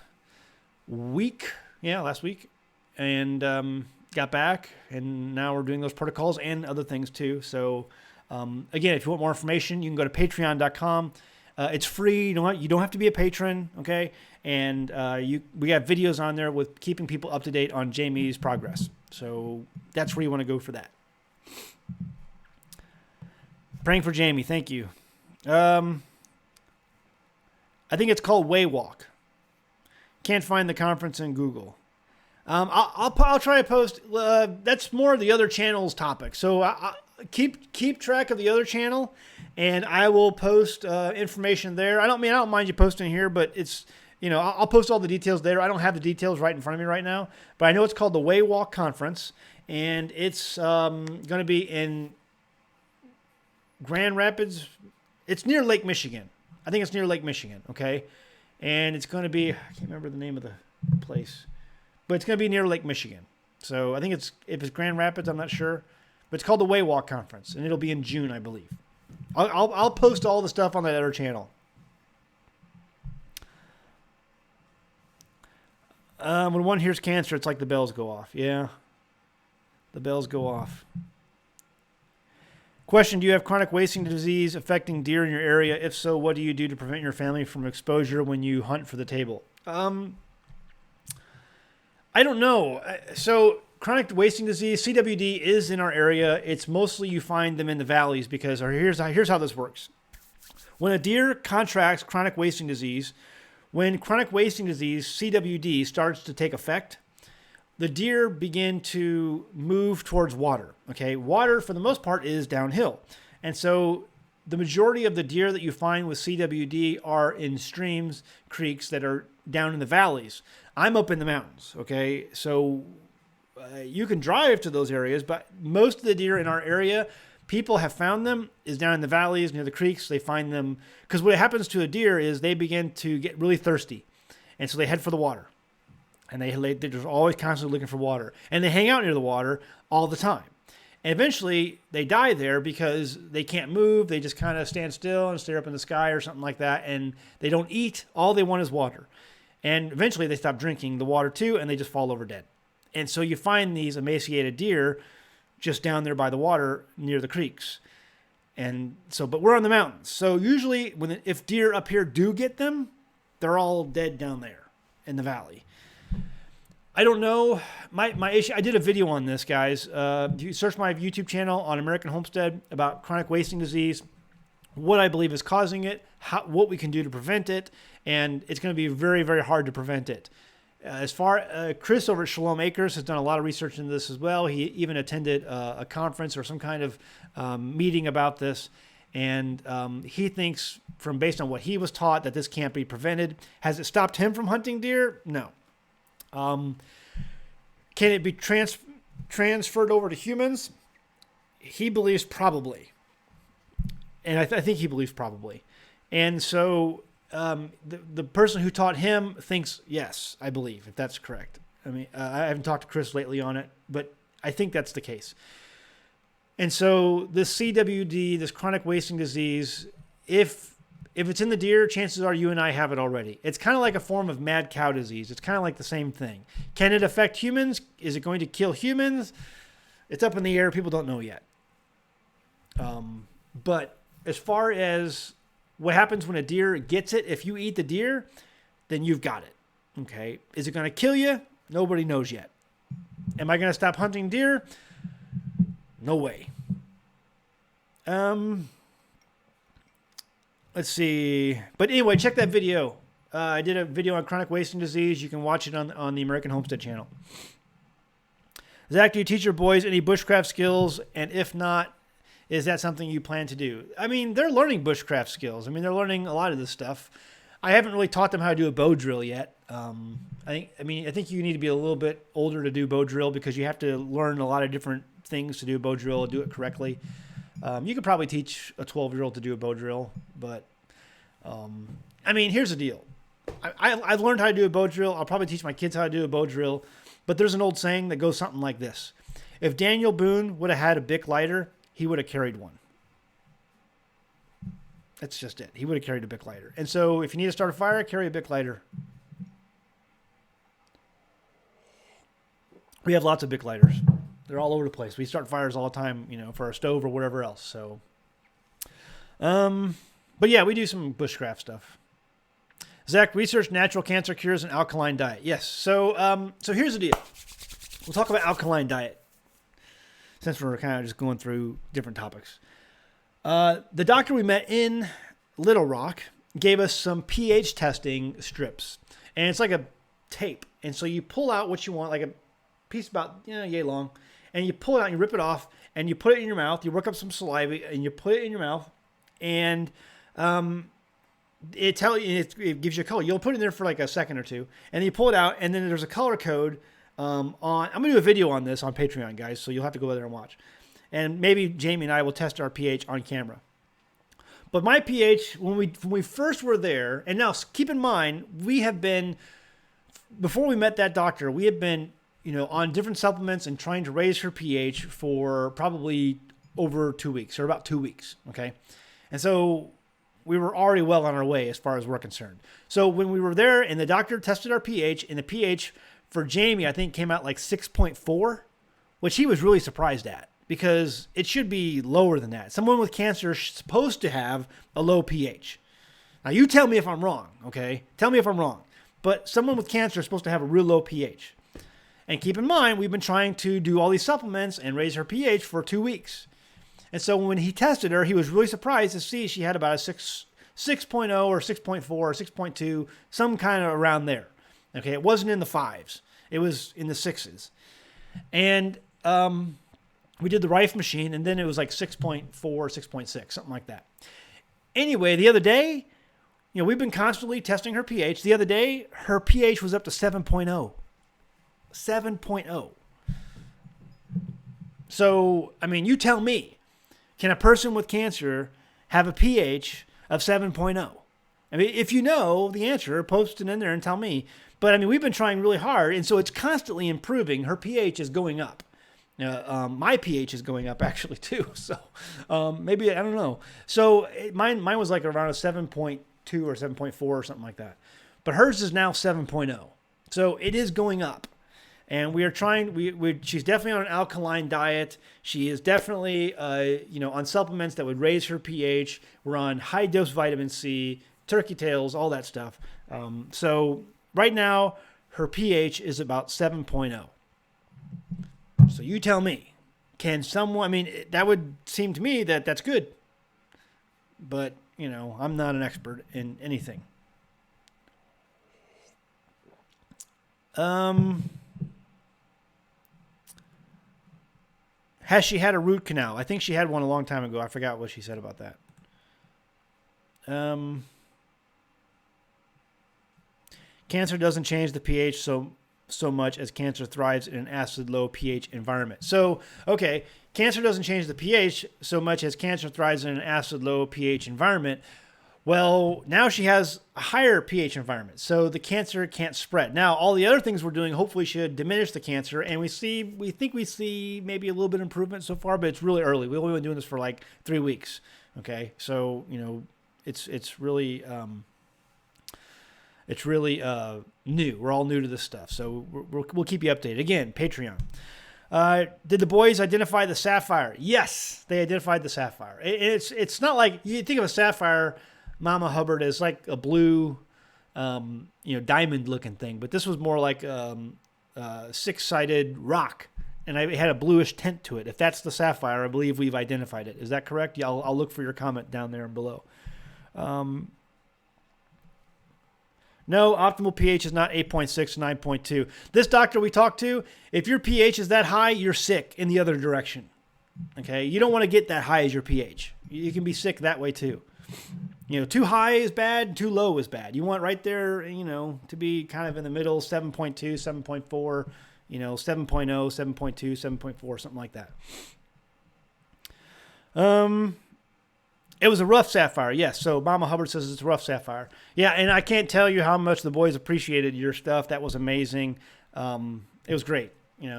week, and got back, and now we're doing those protocols and other things too. So again, if you want more information, you can go to patreon.com. It's free. You don't have to be a patron, okay? And we have videos on there with keeping people up to date on Jamie's progress. So that's where you want to go for that. Praying for Jamie. Thank you. I think it's called Waywalk. Can't find the conference in Google. I'll try to post. That's more of the other channel's topic. So I keep track of the other channel, and I will post information there. I don't mind you posting here, but it's I'll post all the details there. I don't have the details right in front of me right now, but I know it's called the Waywalk Conference, and it's going to be in Grand Rapids. It's near Lake Michigan. I think it's near Lake Michigan. Okay, and it's going to be, I can't remember the name of the place, but it's going to be near Lake Michigan. So I think if it's Grand Rapids, I'm not sure. But it's called the Waywalk Conference, and it'll be in June, I believe. I'll post all the stuff on that other channel. When one hears cancer, it's like the bells go off. Yeah, the bells go off. Question, do you have chronic wasting disease affecting deer in your area? If so, what do you do to prevent your family from exposure when you hunt for the table? I don't know. So chronic wasting disease, CWD, is in our area. It's mostly you find them in the valleys because here's how this works. When a deer contracts chronic wasting disease, when chronic wasting disease, CWD, starts to take effect, the deer begin to move towards water. Okay, water for the most part is downhill. And so the majority of the deer that you find with CWD are in streams, creeks that are down in the valleys. I'm up in the mountains. Okay, so you can drive to those areas, but most of the deer in our area, people have found them, is down in the valleys, near the creeks. They find them, because what happens to a deer is they begin to get really thirsty. And so they head for the water. And they're just always constantly looking for water. And they hang out near the water all the time. And eventually they die there because they can't move. They just kind of stand still and stare up in the sky or something like that. And they don't eat. All they want is water. And eventually they stop drinking the water too, and they just fall over dead. And so you find these emaciated deer just down there by the water near the creeks. And so, but we're on the mountains. So usually if deer up here do get them, they're all dead down there in the valley. I don't know. My issue, I did a video on this, guys. You search my YouTube channel on American Homestead about chronic wasting disease, what I believe is causing it, what we can do to prevent it, and it's going to be very, very hard to prevent it. Chris over at Shalom Acres has done a lot of research into this as well. He even attended a conference or some kind of meeting about this. And he thinks, based on what he was taught, that this can't be prevented. Has it stopped him from hunting deer? No. Can it be transferred over to humans? He believes probably. And I think he believes probably. And so the person who taught him thinks, yes, I believe, if that's correct. I mean, I haven't talked to Chris lately on it, but I think that's the case. And so this CWD, this chronic wasting disease, if it's in the deer, chances are you and I have it already. It's kind of like a form of mad cow disease. It's kind of like the same thing. Can it affect humans? Is it going to kill humans? It's up in the air. People don't know yet. But as far as what happens when a deer gets it, if you eat the deer, then you've got it. Okay. Is it going to kill you? Nobody knows yet. Am I going to stop hunting deer? No way. Let's see. But anyway, check that video. I did a video on chronic wasting disease. You can watch it on the American Homestead channel. Zach, do you teach your boys any bushcraft skills? And if not, is that something you plan to do? I mean, they're learning bushcraft skills. I mean, they're learning a lot of this stuff. I haven't really taught them how to do a bow drill yet. I think you need to be a little bit older to do bow drill because you have to learn a lot of different things to do a bow drill, do it correctly. You could probably teach a 12-year-old to do a bow drill, but I mean, here's the deal. I've learned how to do a bow drill. I'll probably teach my kids how to do a bow drill, but there's an old saying that goes something like this. If Daniel Boone would have had a Bic lighter, he would have carried one. That's just it. He would have carried a Bic lighter. And so if you need to start a fire, carry a Bic lighter. We have lots of Bic lighters. They're all over the place. We start fires all the time, for our stove or whatever else. So, but yeah, we do some bushcraft stuff. Zach, research natural cancer cures and alkaline diet. Yes. So here's the deal. We'll talk about alkaline diet since we're kind of just going through different topics. The doctor we met in Little Rock gave us some pH testing strips, and it's like a tape. And so you pull out what you want, like a piece about yay long, and you pull it out and you rip it off and you put it in your mouth. You work up some saliva and you put it in your mouth, and it gives you a color. You'll put it in there for like a second or two, and then you pull it out, and then there's a color code I'm going to do a video on this on Patreon, guys, so you'll have to go there and watch. And maybe Jamie and I will test our pH on camera. But my pH, when we first were there, and now keep in mind, before we met that doctor, we had been, on different supplements and trying to raise her pH for probably over 2 weeks, or about 2 weeks, okay? And so we were already well on our way as far as we're concerned. So when we were there and the doctor tested our pH, and the pH for Jamie, I think, came out like 6.4, which he was really surprised at because it should be lower than that. Someone with cancer is supposed to have a low pH. Now, you tell me if I'm wrong, okay? Tell me if I'm wrong. But someone with cancer is supposed to have a real low pH. And keep in mind, we've been trying to do all these supplements and raise her pH for 2 weeks. And so when he tested her, he was really surprised to see she had about a 6.0 or 6.4 or 6.2, some kind of around there. Okay, it wasn't in the 5s. It was in the 6s. And we did the Rife machine, and then it was like 6.4, 6.6, something like that. Anyway, the other day, we've been constantly testing her pH. The other day, her pH was up to 7.0. 7.0. So, I mean, you tell me, can a person with cancer have a pH of 7.0? I mean, if you know the answer, post it in there and tell me. But I mean, we've been trying really hard, and so it's constantly improving. Her pH is going up. My pH is going up actually too. So maybe, I don't know. So mine was like around a 7.2 or 7.4 or something like that. But hers is now 7.0. So it is going up. And we are trying, she's definitely on an alkaline diet. She is definitely, on supplements that would raise her pH. We're on high dose vitamin C, turkey tails, all that stuff. So right now, her pH is about 7.0. So you tell me, can someone, I mean, that would seem to me that that's good. But, I'm not an expert in anything. Has she had a root canal? I think she had one a long time ago. I forgot what she said about that. Cancer doesn't change the pH so much as cancer thrives in an acid low pH environment. So, okay, cancer doesn't change the pH so much as cancer thrives in an acid low pH environment. Well, now she has a higher pH environment, so the cancer can't spread. Now, all the other things we're doing hopefully should diminish the cancer, and we think we see maybe a little bit of improvement so far, but it's really early. We've only been doing this for like 3 weeks. Okay, so it's really new. We're all new to this stuff, so we'll keep you updated. Again, Patreon. Did the boys identify the sapphire? Yes, they identified the sapphire. It's not like you think of a sapphire, Mama Hubbard, as like a blue, diamond looking thing, but this was more like six-sided rock, and it had a bluish tint to it. If that's the sapphire, I believe we've identified it. Is that correct? Yeah, I'll look for your comment down there and below. No, optimal pH is not 8.6, 9.2. This doctor we talked to, if your pH is that high, you're sick in the other direction. Okay? You don't want to get that high as your pH. You can be sick that way too. Too high is bad, too low is bad. You want right there, to be kind of in the middle, 7.2, 7.4, 7.0, 7.2, 7.4, something like that. It was a rough sapphire, yes. So Mama Hubbard says it's a rough sapphire. Yeah, and I can't tell you how much the boys appreciated your stuff. That was amazing. It was great,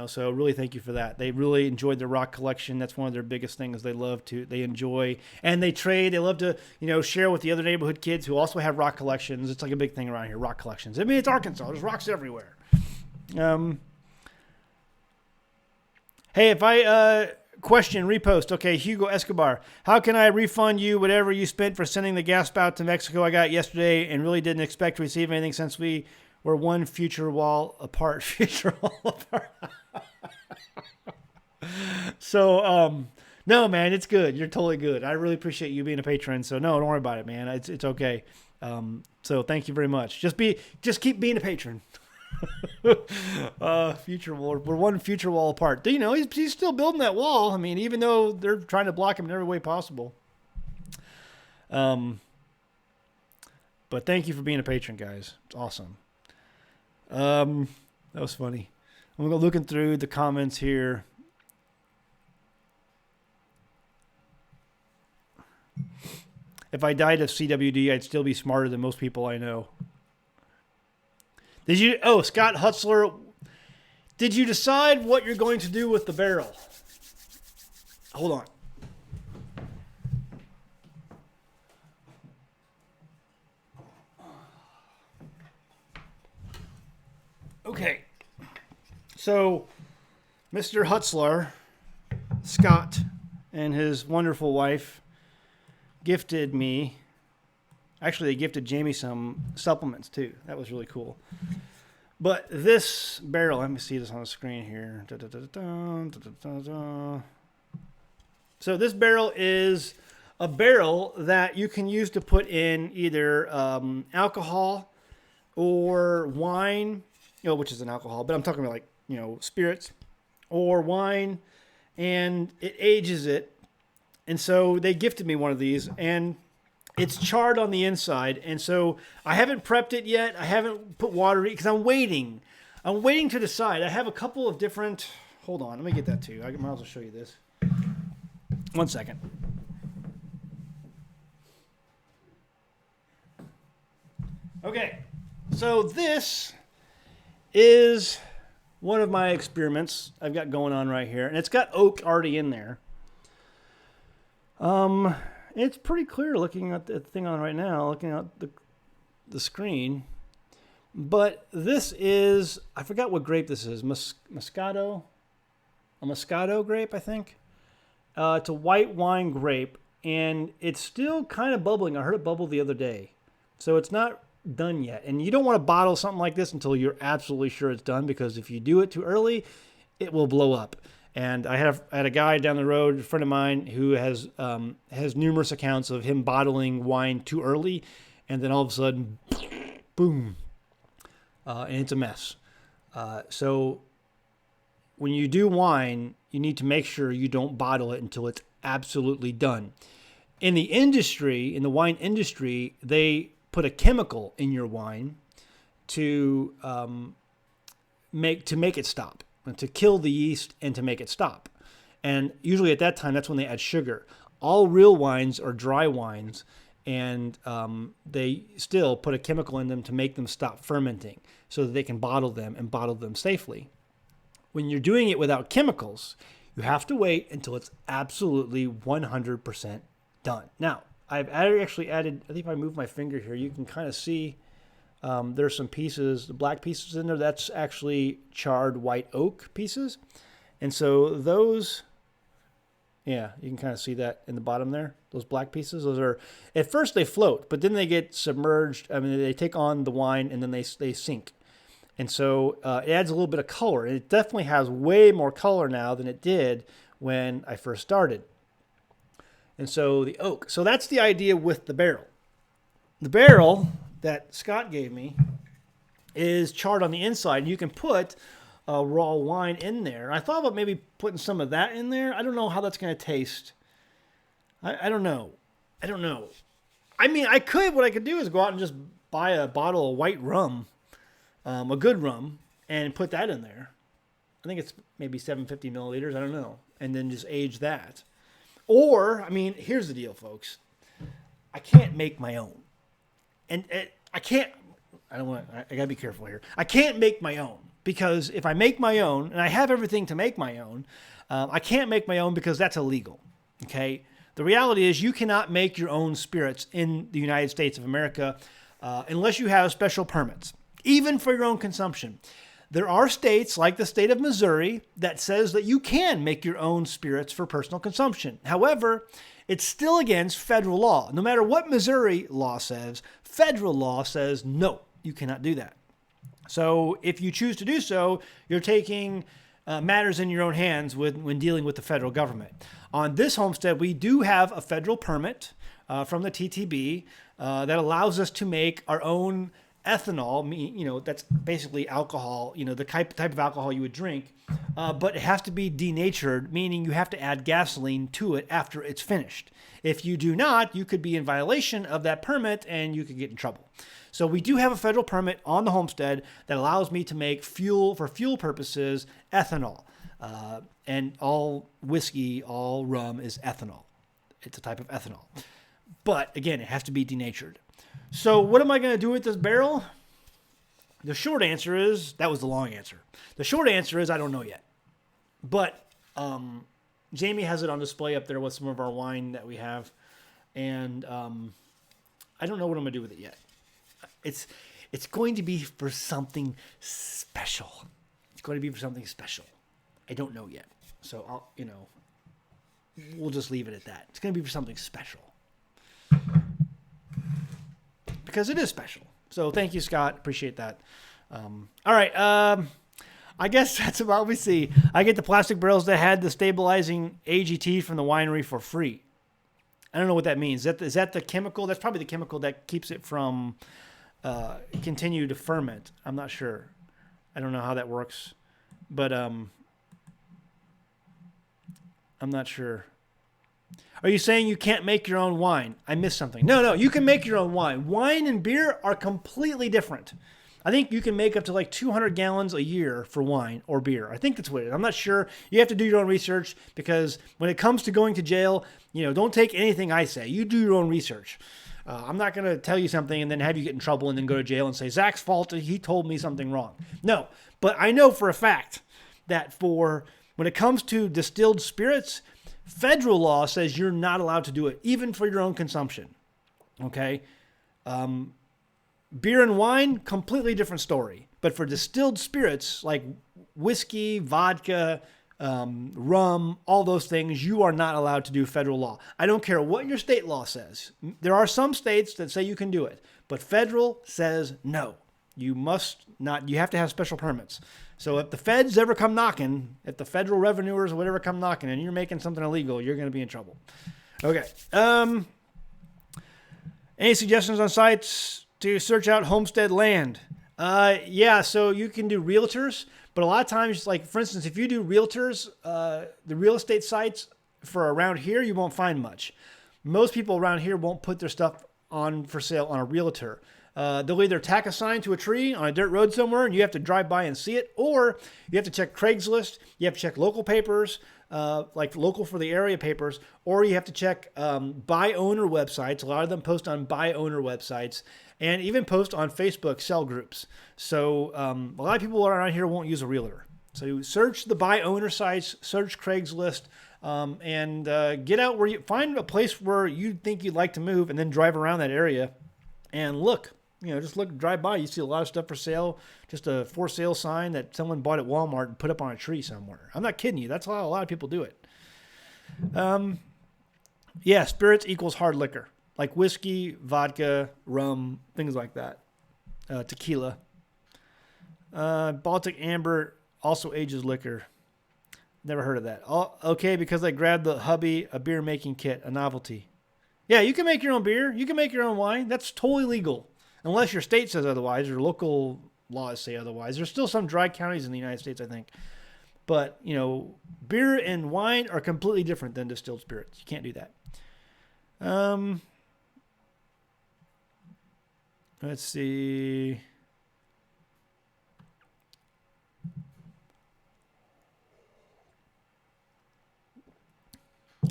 so really thank you for that. They really enjoyed their rock collection. That's one of their biggest things they enjoy. And they trade. They love to, share with the other neighborhood kids who also have rock collections. It's like a big thing around here, rock collections. I mean, it's Arkansas. There's rocks everywhere. Hey, if I... Question, repost. Okay, Hugo Escobar. How can I refund you whatever you spent for sending the gas spout to Mexico I got yesterday and really didn't expect to receive anything since we were one future wall apart. So, no, man, it's good. You're totally good. I really appreciate you being a patron. So, no, don't worry about it, man. It's okay. So, thank you very much. Just keep being a patron. Future wall. We're one future wall apart. He's still building that wall. I mean, even though they're trying to block him in every way possible. But thank you for being a patron, guys. It's awesome. That was funny. I'm looking through the comments here. If I died of CWD, I'd still be smarter than most people I know. Scott Hutzler, did you decide what you're going to do with the barrel? Hold on. Okay. So, Mr. Hutzler, Scott, and his wonderful wife gifted me. Actually, they gifted Jamie some supplements, too. That was really cool. But this barrel, let me see this on the screen here. So this barrel is a barrel that you can use to put in either alcohol or wine, which is an alcohol, but I'm talking about spirits or wine, and it ages it. And so they gifted me one of these, and it's charred on the inside, and so I haven't prepped it yet. I haven't put water in it because I'm waiting. I'm waiting to decide. I have a couple of different... Hold on. Let me get that to you. I might as well show you this. 1 second. Okay. So this is one of my experiments I've got going on right here, and it's got oak already in there. It's pretty clear looking at the thing on right now, looking at the screen. But this is, I forgot what grape this is, Moscato? A Moscato grape, I think. It's a white wine grape, and it's still kind of bubbling. I heard it bubble the other day. So it's not done yet. And you don't want to bottle something like this until you're absolutely sure it's done, because if you do it too early, it will blow up. And I had a guy down the road, a friend of mine, who has numerous accounts of him bottling wine too early, and then all of a sudden, boom, and it's a mess. So when you do wine, you need to make sure you don't bottle it until it's absolutely done. In the industry, in the wine industry, they put a chemical in your wine to make it stop, and to kill the yeast and to make it stop. And usually at that time, that's when they add sugar. All real wines are dry wines, and they still put a chemical in them to make them stop fermenting so that they can bottle them and bottle them safely. When you're doing it without chemicals, you have to wait until it's absolutely 100% done. Now, I've actually added, I think if I move my finger here, you can kind of see there's some pieces, the black pieces in there. That's actually charred white oak pieces. And so those, yeah, you can kind of see that in the bottom there. Those black pieces, those are, at first they float, but then they get submerged. I mean, they take on the wine and then they sink. And so it adds a little bit of color. And it definitely has way more color now than it did when I first started. And so the oak. So that's the idea with the barrel. The barrel that Scott gave me is charred on the inside. And you can put raw wine in there. I thought about maybe putting some of that in there. I don't know how that's going to taste. I don't know. I mean, what I could do is go out and just buy a bottle of white rum, a good rum, and put that in there. I think it's maybe 750 milliliters. I don't know. And then just age that. Or, I mean, here's the deal, folks. I can't make my own. And I gotta be careful here. I can't make my own, because if I make my own, and I have everything to make my own, I can't make my own because that's illegal. Okay? The reality is you cannot make your own spirits in the United States of America unless you have special permits, even for your own consumption. There are states like the state of Missouri that says that you can make your own spirits for personal consumption. However, it's still against federal law. No matter what Missouri law says, federal law says no, you cannot do that. So if you choose to do so, you're taking matters in your own hands when dealing with the federal government. On this homestead, we do have a federal permit from the TTB that allows us to make our own ethanol. That's basically alcohol, the type of alcohol you would drink, but it has to be denatured, meaning you have to add gasoline to it after it's finished. If you do not, you could be in violation of that permit and you could get in trouble. So we do have a federal permit on the homestead that allows me to make fuel, for fuel purposes, ethanol. And all whiskey, all rum is ethanol. It's a type of ethanol. But again, it has to be denatured. So what am I going to do with this barrel? The short answer is, that was the long answer. The short answer is I don't know yet. But Jamie has it on display up there with some of our wine that we have. And I don't know what I'm going to do with it yet. It's going to be for something special. It's going to be for something special. I don't know yet. So we'll just leave it at that. It's going to be for something special. Because it is special. So thank you, Scott. Appreciate that. All right. I guess that's about what we see. I get the plastic barrels that had the stabilizing AGT from the winery for free. I don't know what that means. Is that the chemical? That's probably the chemical that keeps it from continue to ferment. I'm not sure. I don't know how that works. But I'm not sure. Are you saying you can't make your own wine? I missed something. No, you can make your own wine. Wine and beer are completely different. I think you can make up to like 200 gallons a year for wine or beer. I think that's what it is. I'm not sure. You have to do your own research, because when it comes to going to jail, don't take anything I say. You do your own research. I'm not going to tell you something and then have you get in trouble and then go to jail and say, Zach's fault, he told me something wrong. No, but I know for a fact that when it comes to distilled spirits, federal law says you're not allowed to do it, even for your own consumption. Okay? Beer and wine, completely different story. But for distilled spirits like whiskey, vodka, rum, all those things, you are not allowed to do federal law. I don't care what your state law says. There are some states that say you can do it, but federal says no. You must not. You have to have special permits. So if the feds ever come knocking, if the federal revenuers or whatever come knocking and you're making something illegal, you're going to be in trouble. Okay. Any suggestions on sites to search out homestead land? Yeah, so you can do realtors, but a lot of times, like for instance, if you do realtors, the real estate sites for around here, you won't find much. Most people around here won't put their stuff on for sale on a realtor. They'll either tack a sign to a tree on a dirt road somewhere and you have to drive by and see it, or you have to check Craigslist, you have to check local papers, like local for the area papers, or you have to check buy owner websites. A lot of them post on buy owner websites and even post on Facebook sell groups. So a lot of people around here won't use a realtor. So search the buy owner sites, search Craigslist, and get out where you find a place where you think you'd like to move and then drive around that area and look. Just look, drive by. You see a lot of stuff for sale. Just a for sale sign that someone bought at Walmart and put up on a tree somewhere. I'm not kidding you. That's how a lot of people do it. Yeah, spirits equals hard liquor. Like whiskey, vodka, rum, things like that. Tequila. Baltic amber also ages liquor. Never heard of that. Okay, because I grabbed the hubby a beer making kit, a novelty. Yeah, you can make your own beer. You can make your own wine. That's totally legal. Unless your state says otherwise or local laws say otherwise. There's still some dry counties in the United States, I think. But, beer and wine are completely different than distilled spirits. You can't do that. Let's see.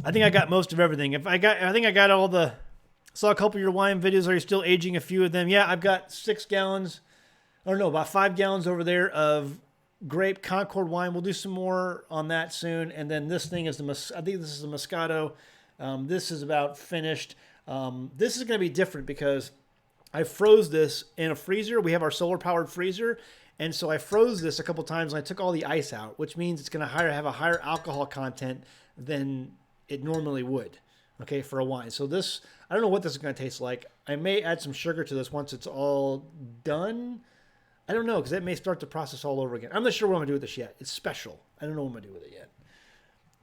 I think I got most of everything. I think I got all the... Saw a couple of your wine videos. Are you still aging a few of them? Yeah, I've got 6 gallons, or no, about 5 gallons over there of grape Concord wine. We'll do some more on that soon. And then this thing is I think this is the Moscato. This is about finished. This is going to be different because I froze this in a freezer. We have our solar powered freezer. And so I froze this a couple times and I took all the ice out, which means it's going to have a higher alcohol content than it normally would. Okay, for a wine. So this, I don't know what this is going to taste like. I may add some sugar to this once it's all done. I don't know, because it may start the process all over again. I'm not sure what I'm going to do with this yet. It's special. I don't know what I'm going to do with it yet.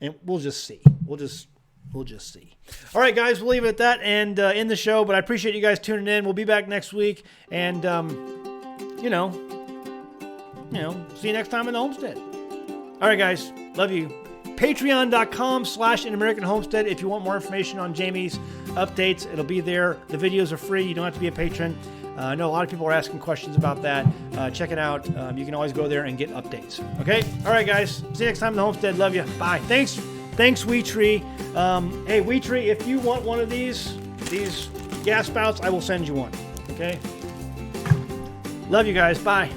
And we'll just see. We'll just see. All right, guys, we'll leave it at that and end the show. But I appreciate you guys tuning in. We'll be back next week. And, see you next time in the Homestead. All right, guys. Love you. Patreon.com/AnAmericanHomestead. If you want more information on Jamie's updates, it'll be there. The videos are free. You don't have to be a patron. I know a lot of people are asking questions about that. Check it out. You can always go there and get updates. Okay? All right, guys. See you next time in the Homestead. Love you. Bye. Thanks, Wee Tree. Hey, Wee Tree, if you want one of these gas spouts, I will send you one. Okay? Love you guys. Bye.